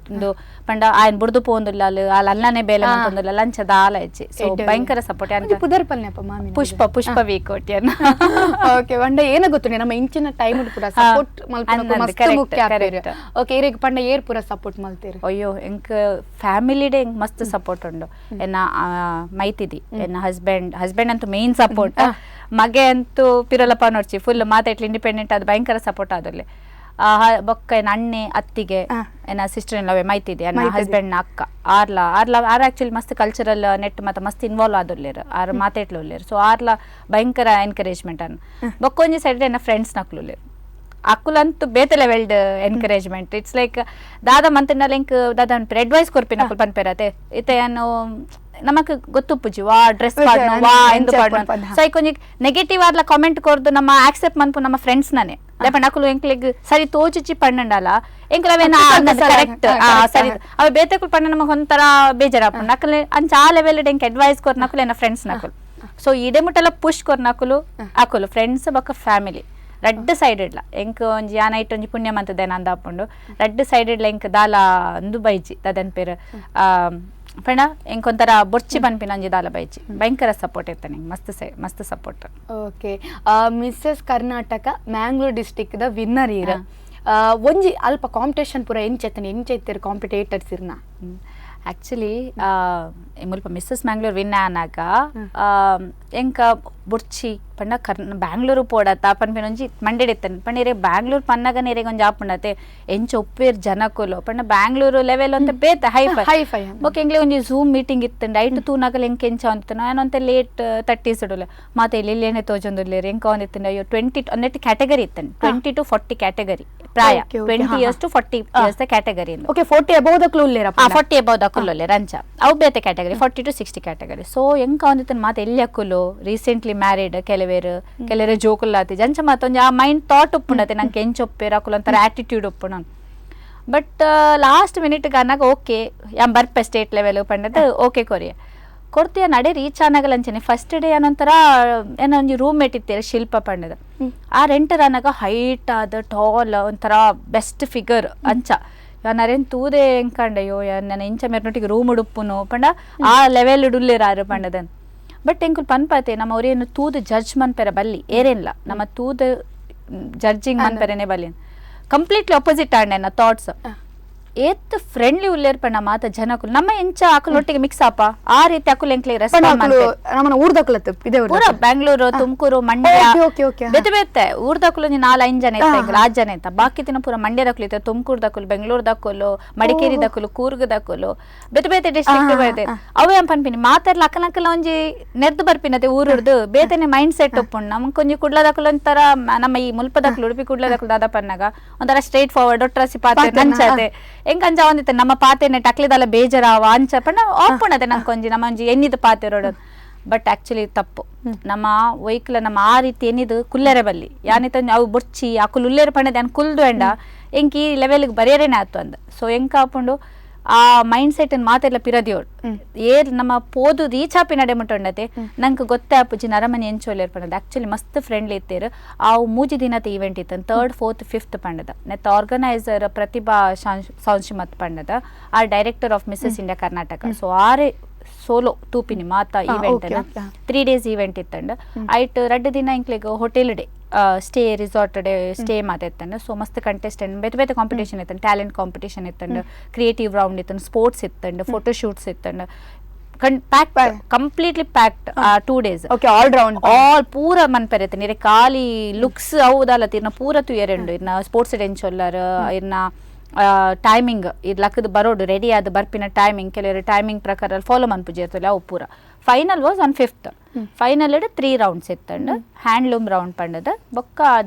ಪಂಡ ఆయన ಬುರ್ದು ಪೋಂದುಲ್ಲಾಲು ಅಲ್ಲನೆ ಬೇಲೆ ಮಂತೊಂದುಲ್ಲ ಅಂಚ ದಾಲೇಜಿ ಸೊ ಭಯಂಕರ ಸಪೋರ್ಟ್ ಅಂತ ಪುದರ್ಪಲ್ನೆಪ ಮಾಮಿ ಪುಷ್ಪ ವೀಕೋಟಿ ಅನ್ನ ಓಕೆ ಒಂಡೆ ಏನ ಗೊತ್ತು ನಮ್ಮ ಇಂಚಿನ ಟೈಮ್ ಪೂರ ಸಪೋರ್ಟ್ ಮಲ್ಪನ ಮಸ್ತ್ ಮುಖ್ಯ ಆಪೇರು ಓಕೆ ಇರೆಗ್ ಪಂಡ ಏರ್ ಪೂರ ಸಪೋರ್ಟ್ ಮಲ್ತೇರು ಅಯ್ಯೋ ಎಂಕ್ ಫ್ಯಾಮಿಲಿ ಡೇ ಎಂಕ್ ಮಸ್ತ್ ಸಪೋರ್ಟ್ ಉಂಡು ಎನ್ನ ಮೈತಿದಿ ಎನ್ನ ಹಸ್ಬೆಂಡ್ ಅಂತೂ ಮೇನ್ ಸಪೋರ್ಟ್ ಮಗೆ ಅಂತೂ ಪಿರಲಪ್ಪ ನೋಡ್ಚಿ ಫುಲ್ ಮಾತಾಡ್ಲಿ ಇಂಡಿಪೆಂಡೆಂಟ್ ಅದು ಭಯಂಕರ ಸಪೋರ್ಟ್ ಆದಲ್ಲಿ ಬೊಕ್ಕ ಎನ್ನ ಅಣ್ಣೆ ಅತ್ತಿಗೆ ಎನ್ನ ಸಿಸ್ಟರ್ ಇನ್ ಲವ್ ಮೈತಿದೆ ಎನ್ನ ಹಸ್ಬೆಂಡ್ ಅಕ್ಕ ಆರ್ ಆಕ್ಚುಲಿ ಮಸ್ತ್ ಕಲ್ಚರಲ್ ನೆಟ್ ಮತ್ತೆ ಮಸ್ತ್ ಇನ್ವಾಲ್ವ್ ಆದೊಲ್ಲೇರು ಆರ್ ಮಾತಾಡ್ಲೊಲ್ಲೇರು ಸೊ ಆರ್ಲ ಭಯಂಕರ ಎನ್ಕರೇಜ್ಮೆಂಟ್ ಅನ್ನ ಬೊಕ್ಕ ಒಂಜಿ ಸೈಡ್ ಎನ್ನ ಫ್ರೆಂಡ್ಸ್ ನಕ್ಲುಲ್ಲೇರು ಅಕ್ಕುಲಂತೂ ಬೇತೆ ಲೆವೆಲ್ಡ್ ಎನ್ಕರೇಜ್ಮೆಂಟ್ ಇಟ್ಸ್ ಲೈಕ್ ದಾದ ಮಂತಿನಲ್ಲಿ ಇಂಕ್ ದಾದ ಅನ್ಪೇರು ಅಡ್ವೈಸ್ ಕೊರ್ಪಿನ ಅಕ್ಕುಲ್ ಪನ್ಪೇರತೆ ಇತ್ತೆ ಏನು ನಮಕ್ ಗೊತ್ತುಪ್ಪುಜಿ ವಾ ಡ್ರೆಸ್ ಪಾಡ್ನು ವಾ ಎಂದು ಪಾಡ್ನು ಸೊ ಐಕೊಂಜಿ ನೆಗೆಟಿವ್ ಆರ್ಲ ಕಾಮೆಂಟ್ ಕೊರ್ದು ನಮ್ಮ ಆಕ್ಸೆಪ್ಟ್ ಮನ್ಪು ನಮ್ಮ ಫ್ರೆಂಡ್ಸ್ ನನೆ ಲೇಪನ್ ಅಕ್ಕುಲು ಎಂಕ್ಲೆಗ್ ಸರಿ ತೋಚಿಚ್ಚಿ ಪಣ್ಣಂಡಲ್ಲ ಎಂಕ್ಲವೇನ ಕರೆಕ್ಟ್ ಸರಿ ಅವ ಬೇತೆಕುಲ್ ಪಣ್ಣ ನಮಗ್ ಒಂಥರ ಬೇಜಾರಾಪು ನಕಲೆ ಅಂಚ ಆ ಲೆವೆಲ್ ಎಂಕ್ ಅಡ್ವೈಸ್ ಕೊರ್ ನಕುಲು ಎನ್ನ ಫ್ರೆಂಡ್ಸ್ ನಕುಲು ಸೊ ಇಡೆ ಮುಟ್ಟೆಲ್ಲ ಪುಷ್ ಕೊರ್ ನಕುಲು ಅಕುಲು ಫ್ರೆಂಡ್ಸ್ ಬೊಕ್ಕ ಫ್ಯಾಮಿಲಿ ರಡ್ಡ್ ಸೈಡ್ ಇಡ್ಲ ಎಂಕ್ ಒಂಜಿ ಆ ನೈಟ್ ಒಂಜಿ ಪುಣ್ಯ ಮಂತದೇನ ಅಂದ ಆಪುಂಡು ರಡ್ಡ್ ಸೈಡ್ ಇಡ್ಲ ಎಂಕ್ ದಾಲ ಅಂದು ಬೈಜಿ ದದನ್ ಪೇರು ಪಂಡ ಎಂಕ್ ಒಂಥರ ಬೊರ್ಚಿ ಬನ್ಪಿನ ಒಂಜಿ ದಾಲ ಬೈಜಿ ಭಯಂಕರ ಸಪೋರ್ಟ್ ಇರ್ತಾನೆ ಮಸ್ತ್ support okay Mrs Karnataka Mangalore district ದ ವಿನ್ನರ್ ಇರ ಒಂಜಿ ಅಲ್ಪ ಕಾಂಪಿಟೇಷನ್ ಪೂರ ಎಂಚೈತೇರು ಕಾಂಪಿಟೇಟರ್ಸ್ ಇರ್ನ ಆಕ್ಚುಲಿ ಮುಲ್ಪ ಮಿಸ್ಸಸ್ ಮ್ಯಾಂಗ್ಳೂರ್ ವಿನ್ ಆನಾಗ ಎಂಕ ಬುರ್ಚಿ ಪಂಡ ಬ್ಯಾಂಗ್ಳೂರು ಪೋಡತ್ತ ಪನ್ಪೇನ ಒಂಜಿ ಮಂಡೆಡಿತ್ತನ್ ಪಂಡ ಇರೆ ಬ್ಯಾಂಗ್ಳೂರ್ ಪನ್ನಗ ನೆರೆಗೆ ಒಂಜಿ ಆಪುಂಡತೆ ಎಂಚ ಒಪ್ಪೇರ್ ಜನಕುಲು ಪಂಡ ಬ್ಯಾಂಗ್ಳೂರು ಲೆವೆಲ್ ಅಂತ ಬೇತೆ ಹೈಫೈ ಬೊಕ ಎಂಗ್ಲೆ ಒಂಜಿ ಝೂಮ್ ಮೀಟಿಂಗ್ ಇತ್ತಂಡ ಐಟ್ ತೂನಗಲ್ ಎಂಕ್ ಎಂಚ ಅಂತಿತ್ತು ನಾನು ಅಂತ ಲೇಟ್ 30s ಇಡುಲೆ ಮಾತೆ ಇಲ್ಲಿ ತೋಜೊಂದುಲ್ಲೇರು ಎಂಕ ಒಂದಿತ್ತಂಡ ಅಯ್ಯೋ 20 ಒಂದೆಟ್ಟು ಕ್ಯಾಟಗರಿ ಇತ್ತಂಡ 20 to 40 ಕ್ಯಾಟಗರಿ ಪ್ರಾಯ 20 years to 40 years category okay 40 above ದಕ್ಲು ಉಲ್ಲೇರ 40 above ದಕ್ಲು ಉಲ್ಲೇರ ಅಂಚ ಅವು ಬೇತೆ ಕ್ಯಾಟಗರಿ 40 to 60 ಕ್ಯಾಟಗರಿ ಸೊ ಎಂಕ ಒಂದಿತ್ತಂಡ ಮಾತೆ ಎಲ್ಲಿ ಅಕ್ಕುಲು ರೀಸೆಂಟ್ಲಿ ಮ್ಯಾರಿಡ್ ಕೆಲವೇ ಜೋಕುಲ್ಲಾತಿ ಜಂಚ ಮತ್ತೊಂದು ಆ ಮೈಂಡ್ ಥಾಟ್ ಉಪ್ಪುಂಡತೆ ನಂಗೆ ಎಂಚ ಒಪ್ಪೇರು ಅಕ್ಕುಲು ಒಂಥರ ಆಟಿಟ್ಯೂಡ್ ಉಪ್ಪುಣ ಬಟ್ ಲಾಸ್ಟ್ ಮಿನಿಟ್ಗೆ ಅನ್ನಾಗ ಓಕೆ ಯಾಮ್ ಬರ್ಪೆ ಸ್ಟೇಟ್ ಲೆವೆಲ್ ಪಂಡದ ಓಕೆ ಕೊರಿಯ ಕೊಡ್ತೀಯ ನಡೆ ರೀಚ್ ಆನಾಗಲ್ಲ ಅಂಚನೆ ಫಸ್ಟ್ ಡೇ ಏನೊಂಥರ ಏನೋ ಒಂಜಿ ರೂಮ್ ಮೇಟ್ ಇತ್ತೇರು ಶಿಲ್ಪ ಪಂಡದ ಆ ರೆಂಟರ್ ಅನ್ನಾಗ ಹೈಟ್ ಆದ ಟಾಲ್ ಒಂಥರ ಬೆಸ್ಟ್ ಫಿಗರ್ ಅಂಚ ನರೇನ್ ತೂದೆ ಎಂಕಂಡಯ್ಯೋ ನನ್ನ ಇಂಚ ಮೆರ್ನೊಟ್ಟಿಗೆ ರೂಮ್ ಉಡುಪ್ಪುನು ಪಂಡ ಆ ಲೆವೆಲ್ ಉಡುಲ್ಲೇರಾರು ಪಂಡದನ್ ಬಟ್ ಎಂಕುಲ್ ಪನ್ಪತೆ ನಮ್ಮ ಅವ್ರೇನು ತೂದು ಜಡ್ಜ್ ಮನ್ಪೆರ ಬಲ್ಲಿ ಏರೇನಿಲ್ಲ ನಮ್ಮ ತೂದು ಜಡ್ಜಿಂಗ್ ಮನ್ಪೆರನೆ ಬಲ್ಲಿ ಕಂಪ್ಲೀಟ್ಲಿ ಅಪೋಸಿಟ್ ಆಂಡ್ ಥಾಟ್ಸ್ ಏತ್ ಫ್ರೆಂಡ್ಲಿ ಉಲ್ಲೇರ್ ಪಣ್ಣ ಮಾತ ಜನಕುಲು ನಮ್ಮ ಎಂಚ ಅಕುಲೊಟ್ಟಿಗೆ ಮಿಕ್ಸ್ ಆಪ ಆ ರೀತಿ ಅಕುಲ್ ಎಂಕ್ಲೆ ರೆಸ್ಪಾಂಡ್ ಪೂರ ಬ್ಯಾಂಗ್ಳೂರು ತುಮಕೂರು ಮಂಡ್ಯ ಬೇತೆ ಊರ್ದಕುಲು 4-5 ಜನ ಇತ್ತ 6 ಜನ ಇತ್ತ ಬಾಕಿ ದಿನ ಪೂರ ಮಂಡ್ಯ ದಕುಲು ಇತ್ತ ತುಮಕೂರು ದಕುಲು ಬೆಂಗಳೂರು ದಕುಲು ಮಡಿಕೇರಿ ದಕುಲು ಕೂರ್ಗ್ ದಕುಲು ಬೇತೆ ಡಿಸ್ಟ್ರಿಕ್ಟ್ ಬೇತೆ ಅವೇ ಪನ್ಪಿನಿ ಮಾತಾಡ್ಲ ಅಕ್ಕಲಕ್ಕಲ ಒಂಜಿ ನೆರ್ದು ಬರ್ಪಿನತೆ ಊರುರ್ದು ಬೇತೆನೆ ಮೈಂಡ್ ಸೆಟ್ ಉಪ್ಪುಂಡು ನಮ್ಗೆ ಕೊಂಚ ಕುಡ್ಲ ದಕುಲು ಒಂಥರ ನಮ್ಮ ಈ ಮುಲ್ಪ ದಕುಲು ಉಡುಪಿ ಕುಡ್ಲ ದಕುಲು ದಾದ ಪನ್ನಾಗ ಒಂಥರ ಸ್ಟ್ರೈಟ್ ಫಾರ್ವರ್ಡ್ ಒಟ್ರಾಸಿ ಪಾತೆ ನಂಚತೆ ಎಂಕ ಅಂಚ ಒಂದಿತ್ತೆ ನಮ್ಮ ಪಾತೆನೆ ಟಕ್ಲಿದಲ್ಲ ಬೇಜಾರಾವ ಅಂಚ ಪಂಡ ಆಪುಣತೆ ನಂಕೊಂಜಿ ನಮ್ಮ ಒಂಜಿ ಎನ್ನಿದ ಪಾತೆ ರೋಡು ಬಟ್ ಆಕ್ಚುಲಿ ತಪ್ಪು ನಮ್ಮ ವೈಕ್ಲ ನಮ್ಮ ಆ ರೀತಿ ಎನ್ನಿದು ಕುಲ್ಲೆರೆ ಬಲ್ಲಿ ಯಾನಿತ ಅವು ಬುರ್ಚಿ ಅಕುಲ್ ಉಲ್ಲೇರು ಪಂಡದೆ ಅನ್ ಕುಲ್ದು ಎಂಡ ಎಂಕ್ ಈ ಲೆವೆಲ್ಗೆ ಬರೆಯರೇನೆ ಆತು ಅಂದ ಸೊ ಎಂಕ ಆಪುಂಡು ಆ ಮೈಂಡ್ ಸೆಟ್ ಮಾತೆಲ್ಲ ಪಿರದಿಯೋಡು ಏರ್ ನಮ್ಮ ಪೋದು ರೀಚ್ ಆಪಿ ನಡೆ ಮುಟ್ಟೊಂಡತೆ ನಂಗೆ ಗೊತ್ತೇ ಆಪುಜಿ ನರಮನಿ ಎಂಚೋಲೇರ್ ಪಂಡದ ಆಕ್ಚುಲಿ ಮಸ್ತ್ ಫ್ರೆಂಡ್ಲಿ ಇತ್ತೇರು ಆ ಮೂಜಿ ದಿನದ ಈವೆಂಟ್ ಇತ್ತು 3rd 4th 5th ಪಂಡದ ನೆತ್ ಆರ್ಗನೈಸರ್ ಪ್ರತಿಭಾ ಸಾಂಶಿಮತ್ ಪಂಡದ ಆ director of Mrs India Karnataka so ಆರೆ ಸೋಲೋ ತೂಪಿನಿ ಮಾತ ಈವೆಂಟ್ 3 days ಈವೆಂಟ್ ಇತ್ತಂಡ ಐಟ್ 2 ದಿನ ಇಂಕ್ಲೆಗ್ hotel day stay resort day stay ಮಾತಾಡ್ತಂಡ ಸೊ ಮಸ್ತ್ ಕಂಟೆಸ್ಟೆಂಟ್ ಬೇತೆ ಕಾಂಪಿಟೇಷನ್ ಇತ್ತಂಡ ಟ್ಯಾಲೆಂಟ್ ಕಾಂಪಿಟೇಷನ್ ಇತ್ತಂಡ ಕ್ರಿಯೇಟಿವ್ ರೌಂಡ್ ಇತ್ತಂಡ ಸ್ಪೋರ್ಟ್ಸ್ ಇತ್ತಂಡ ಫೋಟೋ ಶೂಟ್ಸ್ ಇತ್ತಂಡ ಕಂಪ್ಲೀಟ್ಲಿ ಪ್ಯಾಕ್ಡ್ 2 days ಆಲ್ ಪೂರ ಮನ್ಪೆರೆತೆ ನಿರೆ ಖಾಲಿ ಲುಕ್ಸ್ ಅವುದಲ್ಲ ಇರ್ನ ಪೂರ ತುಯರೆಂಡು ಇರ್ನ ಸ್ಪೋರ್ಟ್ಸ್ ಡೆಂಚೊಲ್ಲರ್ ಇರ್ನ ಟೈಮಿಂಗ್ ಇದು ಲಕ್ಕದ ಬರೋಡು ರೆಡಿ ಆದ ಬರ್ಪಿನ ಟೈಮಿಂಗ್ ಕೆಲವರು ಟೈಮಿಂಗ್ ಪ್ರಕಾರ ಫಾಲೋ ಮನ್ಪುಜಿರ್ತಲ್ಲ ಅವು ಪೂರ final was on 5th final 3 rounds ಇತ್ತಂಡು ಹ್ಯಾಂಡ್ಲೂಮ್ ರೌಂಡ್ ಪಂಡದ ಬೊಕ್ಕ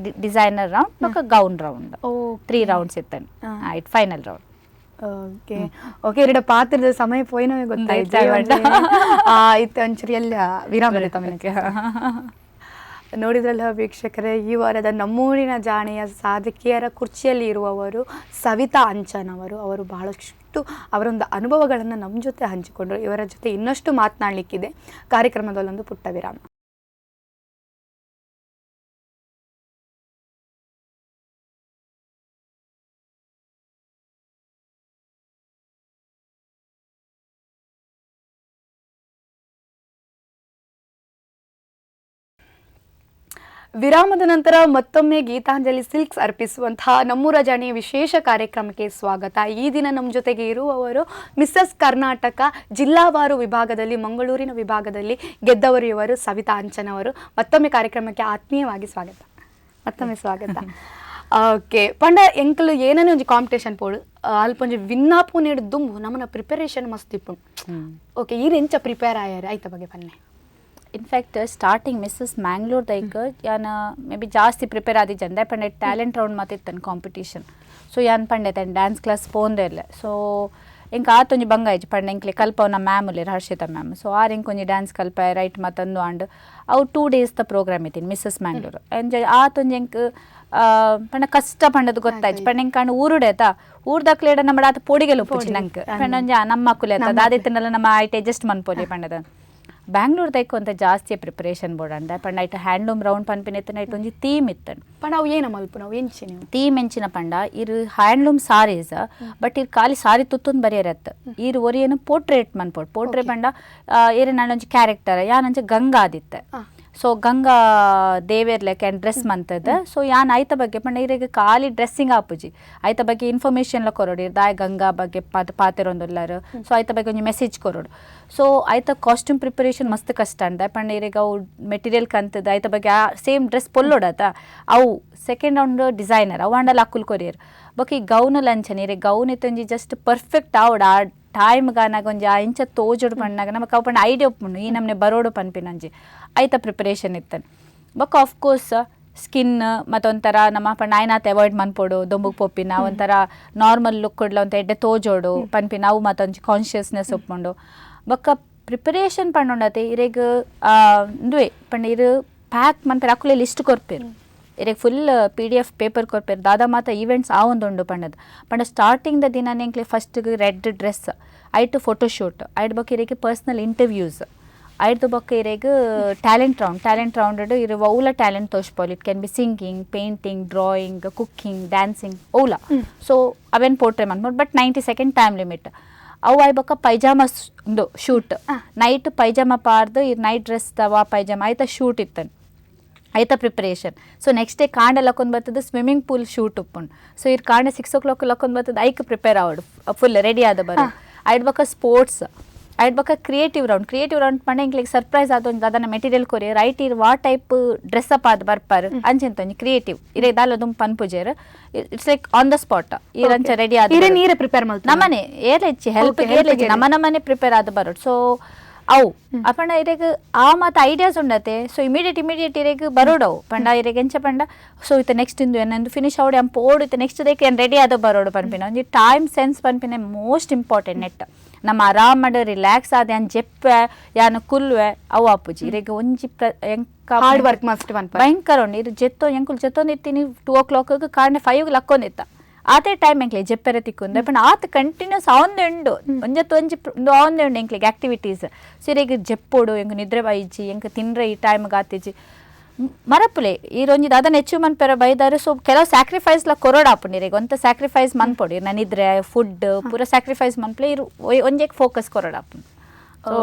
ಡಿಸೈನರ್ ರೌಂಡ್ ಬೊಕ್ಕ ಗೌನ್ ರೌಂಡ್ 3 rounds ಇತ್ತಂಡು ಆಯ್ತು ಫೈನಲ್ ರೌಂಡ್ ಓಕೆ ಓಕೆ ಎರಡು ಪಾತ್ರದ ಸಮಯ ಪೋಯಿನವೇ ಗೊತ್ತಾಯ್ತು ಇತ್ತು ಒಂಚೂರು ಎಲ್ಲ ವಿರಾಮ ತಮಗೆ ನೋಡಿದ್ರಲ್ಲ ವೀಕ್ಷಕರೇ, ಈ ವಾರದ ನಮ್ಮೂರಿನ ಜಾಣೆಯ ಸಾಧಕಿಯರ ಕುರ್ಚಿಯಲ್ಲಿ ಇರುವವರು ಸವಿತಾ ಅಂಚನ್ ಅವರು ಬಹಳಷ್ಟು ಅವರೊಂದು ಅನುಭವಗಳನ್ನು ನಮ್ಮ ಜೊತೆ ಹಂಚಿಕೊಂಡರು. ಇವರ ಜೊತೆ ಇನ್ನಷ್ಟು ಮಾತನಾಡಲಿಕ್ಕಿದೆ. ಕಾರ್ಯಕ್ರಮದಲ್ಲೊಂದು ಪುಟ್ಟ ವಿರಾಮ. ವಿರಾಮದ ನಂತರ ಮತ್ತೊಮ್ಮೆ ಗೀತಾಂಜಲಿ ಸಿಲ್ಕ್ಸ್ ಅರ್ಪಿಸುವಂತಹ ನಮ್ಮೂರ ಜಾಣೆಯ ವಿಶೇಷ ಕಾರ್ಯಕ್ರಮಕ್ಕೆ ಸ್ವಾಗತ. ಈ ದಿನ ನಮ್ಮ ಜೊತೆಗೆ ಇರುವವರು ಮಿಸ್ಸಸ್ ಕರ್ನಾಟಕ ಜಿಲ್ಲಾವಾರು ವಿಭಾಗದಲ್ಲಿ ಮಂಗಳೂರಿನ ವಿಭಾಗದಲ್ಲಿ ಗೆದ್ದವರು ಇವರು ಸವಿತಾ ಅಂಚನ್ ಅವರು. ಮತ್ತೊಮ್ಮೆ ಕಾರ್ಯಕ್ರಮಕ್ಕೆ ಆತ್ಮೀಯವಾಗಿ ಸ್ವಾಗತ. ಮತ್ತೊಮ್ಮೆ ಸ್ವಾಗತ. ಓಕೆ ಪಂಡ ಎಂಕಲು ಏನನೇ ಒಂದು ಕಾಂಪಿಟೇಷನ್ ಪೋಡು ಅಲ್ಪ ಒಂಜಿ ವಿನ್ನಾಪು ನೀಡು ದುಂಬು ನಮ್ಮನ ಪ್ರಿಪರೇಷನ್ ಮಸ್ತ್ ಇಪ್ಪುಂಡು. ಓಕೆ ಈ ಎಂಚ ಪ್ರಿಪೇರ್ ಆಯಾರ ಐತ ಬಗ್ಗೆ ಪನ್ನೆ. ಇನ್ಫ್ಯಾಕ್ಟ್ ಸ್ಟಾರ್ಟಿಂಗ್ ಮಿಸ್ಸಸ್ ಮ್ಯಾಂಗ್ಳೂರ್ ದೈಕ್ ಯಾನ ಮೇ ಬಿ ಜಾಸ್ತಿ ಪ್ರಿಪೇರ್ ಆದಿಜ್ಜಂದೆ ಪಂಡೆ ಟ್ಯಾಲೆಂಟ್ ರೌಂಡ್ ಮಾತಿತ್ತನ್ ಕಾಂಪಿಟೇಷನ್. ಸೊ ಯಾನ್ ಪಂಡೆ ತನ್ ಡ್ಯಾನ್ಸ್ ಕ್ಲಾಸ್ ಪೋಂದೆ ಇಲ್ಲ. ಸೊ ಇಂಕ ಆತೊಂಜಿ ಬಂಗ ಆಯ್ತು ಪಂಡೆ ಎಂಕ್ಲೆ ಕಲ್ಪವನ ಮ್ಯಾಮ್ ಉಲ್ಲೇರು ಹರ್ಷಿತಾ ಮ್ಯಾಮ್. ಸೊ ಒಂಜಿ ಡ್ಯಾನ್ಸ್ ಕಲ್ಪ ರೈಟ್ ಮತ್ತೊಂದು ಆಂಡ್ ಅವು 2 days ದ ಪ್ರೋಗ್ರಾಮ್ ಇತ್ತೀನಿ ಮಿಸ್ಸಸ್ ಮ್ಯಾಂಗ್ಳೂರ್. ಎಂಜಾಯ್ ಆತೊಂಜಿ ಎಂಕ್ ಪಂಡ ಕಷ್ಟ ಪಂಡದು ಗೊತ್ತಾಯ್ತು. ಪಂಡ ಎಂಕ ಊರುಡೇತ ಊರ್ದಕ್ಲೇಡ ನಮ್ಮ ಆತ ಪೊಡಿಗೆಲು ಉಪ್ಪುಚಿ ನಂಗೆ ಪಂಡ ನಮ್ಮ ಮಕ್ಕಳು ಆಯ್ತದ ಆದಿತ್ತನಲ್ಲ ನಮ್ಮ ಐಟ್ ಅಡ್ಜಸ್ಟ್ ಮನ್ಪೋಲಿ ಪಂಡದ. ಬ್ಯಾಂಗ್ಳೂರ್ ದೈಕು ಅಂತ ಜಾಸ್ತಿ ಪ್ರಿಪರೇಷನ್ ಬೋರ್ಡ್ ಅಂಡ ಪಂಡ ಐಟ್ ಹ್ಯಾಂಡ್ಲೂಮ್ ರೌಂಡ್ ಪನ್ಪಿನ ಇತ್ತನ ಐಟ್ ಒಂಜಿ ಥೀಮ್ ಇತ್ತನ್ ಪಂಡ ಅವು ಏನ ಮಲ್ಪ ನಾವು ಎಂಚಿನ ಥೀಮ್ ಎಂಚಿನ ಪಂಡ ಇರು ಹ್ಯಾಂಡ್ಲೂಮ್ ಸಾರೀಸ್ ಬಟ್ ಇರ್ ಖಾಲಿ ಸಾರಿ ತುತ್ತೊಂದು ಬರೆಯರತ್ತ ಇರು ಒರಿಯೇನು ಪೋರ್ಟ್ರೇಟ್ ಮನ್ಪೋಡ್ ಪೋರ್ಟ್ರೇಟ್ ಪಂಡ ಏರು ನಾನೊಂಜಿ ಕ್ಯಾರೆಕ್ಟರ್ ಯಾನಂಚ ಗಂಗಾ ಆದಿತ್ತೆ. ಸೊ ಗಂಗಾ ದೇವೇರ್ಲೆಕ್ಕ ಡ್ರೆಸ್ ಮಂತದ. ಸೊ ಯಾನ್ ಐತ ಬಗ್ಗೆ ಪಂಡ ಇರಿಗೆ ಖಾಲಿ ಡ್ರೆಸ್ಸಿಂಗ್ ಆಪುಜಿ ಐತ ಬಗ್ಗೆ ಇನ್ಫಾರ್ಮೇಷನ್ ಕೊರೋಡು ದಾಯ ಗಂಗಾ ಬಗ್ಗೆ ಪಾತಿರೊಂದುಲ್ಲರು. ಸೊ ಐತ ಬಗ್ಗೆ ಒಂಜಿ ಮೆಸೇಜ್ ಕೊರೋಡು. ಸೊ ಐತ ಕಾಸ್ಟ್ಯೂಮ್ ಪ್ರಿಪರೇಷನ್ ಮಸ್ತ್ ಕಷ್ಟ ಅಂದ ಪಂಡ ಇರಿಗೆ ಅವು ಮೆಟೀರಿಯಲ್ ಕಂತದ ಐತ ಬಗ್ಗೆ ಸೇಮ್ ಡ್ರೆಸ್ ಪೊಲ್ಲೋಡತ ಅವು ಸೆಕೆಂಡ್ ರೌಂಡ್ ಡಿಸೈನರ್ ಅವು ಅಂಡಲ್ಲ ಅಕ್ಕುಲ್ ಕೊರಿಯರ್ ಬೊಕ್ಕ ಈ ಗೌನ್ ಲಂಚನ್ ಇರೆ ಗೌನ್ ಇತ್ತೊಂಜಿ ಜಸ್ಟ್ ಪರ್ಫೆಕ್ಟ್ ಆವಡ್ ಆ ಟೈಮ್ಗ ನಾಗೊಂಜಿ ಆ ಇಂಚ ತೋಜೋಡು ಪಣ್ಣಾಗ ನಮಗೆ ಅವು ಪಂಡ ಐಡಿಯಾ ಒಪ್ಪುಂಡು ಈ ನಮ್ನೆ ಬರೋಡು ಪನ್ಪಿನಂಜಿ ಐತ ಪ್ರಿಪರೇಷನ್ ಇತ್ತನ್. ಬೊಕ್ಕ ಆಫ್ಕೋರ್ಸ್ ಸ್ಕಿನ್ ಮತ್ತೊಂಥರ ನಮ್ಮ ಪಂಡ ಆಯ್ನಾತ್ ಅವಾಯ್ಡ್ ಮನ್ಪೋಡು ದೊಂಬುಗ್ ಪೊಪ್ಪಿನ ಒಂಥರ ನಾರ್ಮಲ್ ಲುಕ್ ಕೊಡ್ಲ ಒಂಥ ಎಡ್ಡೆ ತೋಜೋಡು ಪನ್ಪಿನ ಅವು ಮತ್ತೊಂಜಿ ಕಾನ್ಷಿಯಸ್ನೆಸ್ ಒಪ್ಪುಂಡು. ಬೊಕ್ಕ ಪ್ರಿಪರೇಷನ್ ಪಂಡೊಂಡತೆ ಇರೆಗ್ ಇಂದುವೆ ಪಂಡ ಇರು ಪ್ಯಾಕ್ ಮನ್ಪೇರು ಅಕ್ಕುಲೆ ಲಿಸ್ಟ್ ಕೊರ್ಪೇರು ಇರೆಗ್ ಫುಲ್ PDF ಪೇಪರ್ ಕೊರ್ಪೇರು ದಾದ ಮಾತ ಈವೆಂಟ್ಸ್ ಆ ಒಂದುಂಡು ಪಂಡದು ಪಂಡ ಸ್ಟಾರ್ಟಿಂಗ್ ದ ದಿನ ಎಂಕ್ಲೆ ಫಸ್ಟ್ ರೆಡ್ ಡ್ರೆಸ್ ಐಟು ಫೋಟೋಶೂಟ್ ಐಟ್ ಬೊಕ್ಕ ಇರೆಗ್ ಪರ್ಸ್ನಲ್ ಇಂಟರ್ವ್ಯೂಸ್ ಐದು ಬೊಕ್ಕ ಇರೆಗ್ ಟ್ಯಾಲೆಂಟ್ ರೌಂಡ್ ಇರು ಔಲ ಟ್ಯಾಲೆಂಟ್ ತೋಚ್ಪೋಲ್. It can be singing, painting, drawing, cooking, dancing ಔಲ. ಸೊ ಅವೇನು ಪೋರ್ಟ್ರೇ ಮನ್ಬೋದು ಬಟ್ 90 seconds ಟೈಮ್ ಲಿಮಿಟ್ ಅವು ಆಯ್ ಬೊಕ್ಕ ಪೈಜಾಮಾ ಒಂದು ಶೂಟ್ ನೈಟ್ ಪೈಜಾಮಾ ಪಾರ್ದು ಇರ್ ನೈಟ್ ಡ್ರೆಸ್ ತವಾ ಪೈಜಾಮಾ ಆಯ್ತಾ ಶೂಟ್ ಇತ್ತನ್ ಐತ ಪ್ರಿಪರೇಷನ್. ಸೊ ನೆಕ್ಸ್ಟ್ ಡೇ ಕಾಂಡ ಲಕ್ಕೊಂಡ್ ಬರ್ತದೆ ಸ್ವಿಮ್ಮಿಂಗ್ ಪೂಲ್ ಶೂಟ್ ಉಪ್ಪುಂಡು. ಸೊ ಇರ್ ಕಾಂಡ 6 o'clock ಲಕ್ಕೊಂಡ್ ಬರ್ತದೆ ಐಕ್ ಪ್ರಿಪೇರ್ ಆವಡು ಫುಲ್ ರೆಡಿ ಆದ ಬರೋ ಐಡ್ ಬೊಕ್ಕ ಸ್ಪೋರ್ಟ್ಸ್ ಐಡ್ ಬೊಕ್ಕ ಕ್ರಿಯೇಟಿವ್ ರೌಂಡ್ ಪಂಡ ಇಂಕ್ಲಿಗೆ ಸರ್ಪ್ರೈಸ್ ಆದೊಂದು ಅದನ್ನ ಮೆಟೀರಿಯಲ್ ಕೊರಿ ರೈಟ್ ಇರ್ ವಾ ಟೈಪ್ ಡ್ರೆಸ್ ಅಪ್ ಆದ ಬರ್ಪಾರು ಅಂಚೆಂತೊಂಜಿ ಕ್ರಿಯೇಟಿವ್ ಇರೆ ದಾಲ ದುಂಬು ಪನ್ಪುಜೇರು it's like on the spot ಇರಂಚ ರೆಡಿ ಆದ ನೀರೇ ಪ್ರಿಪೇರ್ ಮಾಡ್ತಾರೆ ನಮ್ಮನೆ ಏರ್ಲೆಚ್ಚಿ ಹೆಲ್ಪ್ ಏರ್ಲೆಚ್ಚಿ ನಮ್ಮನೆ ಪ್ರಿಪೇರ್ ಆದ ಬರೋಡು. ಸೊ ಅವು ಅಪಂಡ ಇರೆಗ್ ಆ ಮಾತು ಐಡಿಯಾಸ್ ಉಂಡತೆ. ಸೊ ಇಮಿಡಿಯೇಟ್ ಇರೆಗ್ ಬರೋಡವು ಪಂಡ ಇರೆಗ್ ಎಂಚ ಪಂಡ ಸೊ ಇತ್ತ ನೆಕ್ಸ್ಟ್ ಇಂದು ಏನಂದು ಫಿನಿಶ್ ಅವಡಿ ಅಂಪ ಓಡು ಇತ್ತ ನೆಕ್ಸ್ಟ್ ದೇಕೆ ಏನು ರೆಡಿ ಆದ ಬರೋಡು ಪನ್ಪಿನ ಒಂಜಿ ಟೈಮ್ ಸೆನ್ಸ್ ಪನ್ಪಿನ ಮೋಸ್ಟ್ ಇಂಪಾರ್ಟೆಂಟ್ ನೆಟ್ ನಮ್ಮ ಆರಾಮ್ ಮಾಡ ರಿಲ್ಯಾಕ್ಸ್ ಆದ ಯಾನ್ ಜೆಪ್ಪೆ ಯಾನು ಕುಲ್ವೆ ಅವು ಆಪುಜಿ ಇರೆಗ್ ಒಂಜಿ ಹಾರ್ಡ್ ವರ್ಕ್ ಮಸ್ಟ್ ಭಯಂಕರ ಉಂಡು ಇರು ಎಂಕುಲ್ ಜೆತ್ತೊಂದು ಇತ್ತೀನಿ 2 o'clock ಕಾರಣ 5 ಲಕ್ಕೊಂದಿತ್ತ ಆತೆ ಟೈಮ್ ಎಂಕ್ಲೆ ಜೆಪ್ಪೆರೆ ತಿಕ್ಕೊಂಡೆ ಪಂಡ ಆತ ಕಂಟಿನ್ಯೂಸ್ ಆವಂದೆ ಉಂಡು ಒಂಜತ್ತು ಒಂಜಿ ಆವಂದೆ ಉಂಡು ಎಂಕ್ಲೆಗೆ ಆಕ್ಟಿವಿಟೀಸ್. ಸೊ ಇರೆಗ್ ಜೆಪ್ಪೋಡು ಎಂಕ್ ನಿದ್ರೆ ಬೈಜಿ ಎಂಕ್ ತಿನ್ರೆ ಈ ಟೈಮ್ಗೆ ಆತಿಜಿ ಮರಪುಲೆ ಈರೊಂಜಿದ ಅದನ್ನ ಅಚೀವ್ ಮನ್ಪೆರ ಬೈದಾರು. ಸೊ ಕೆಲವು ಸ್ಯಾಕ್ರಿಫೈಸ್ ಲ ಕೊರೋಡಾಪುಂಡು ಇರೆಗ್ ಒಂತ ಸ್ಯಾಕ್ರಿಫೈಸ್ ಮನ್ಪೊಡು ಇರ್ ನಿದ್ರೆ ಫುಡ್ ಪೂರ ಸ್ಯಾಕ್ರಿಫೈಸ್ ಮನ್ಪಲೆ ಇರು ಒಂಜೆಗ್ ಫೋಕಸ್ ಕೊರೋಡಾಪುಂಡು. So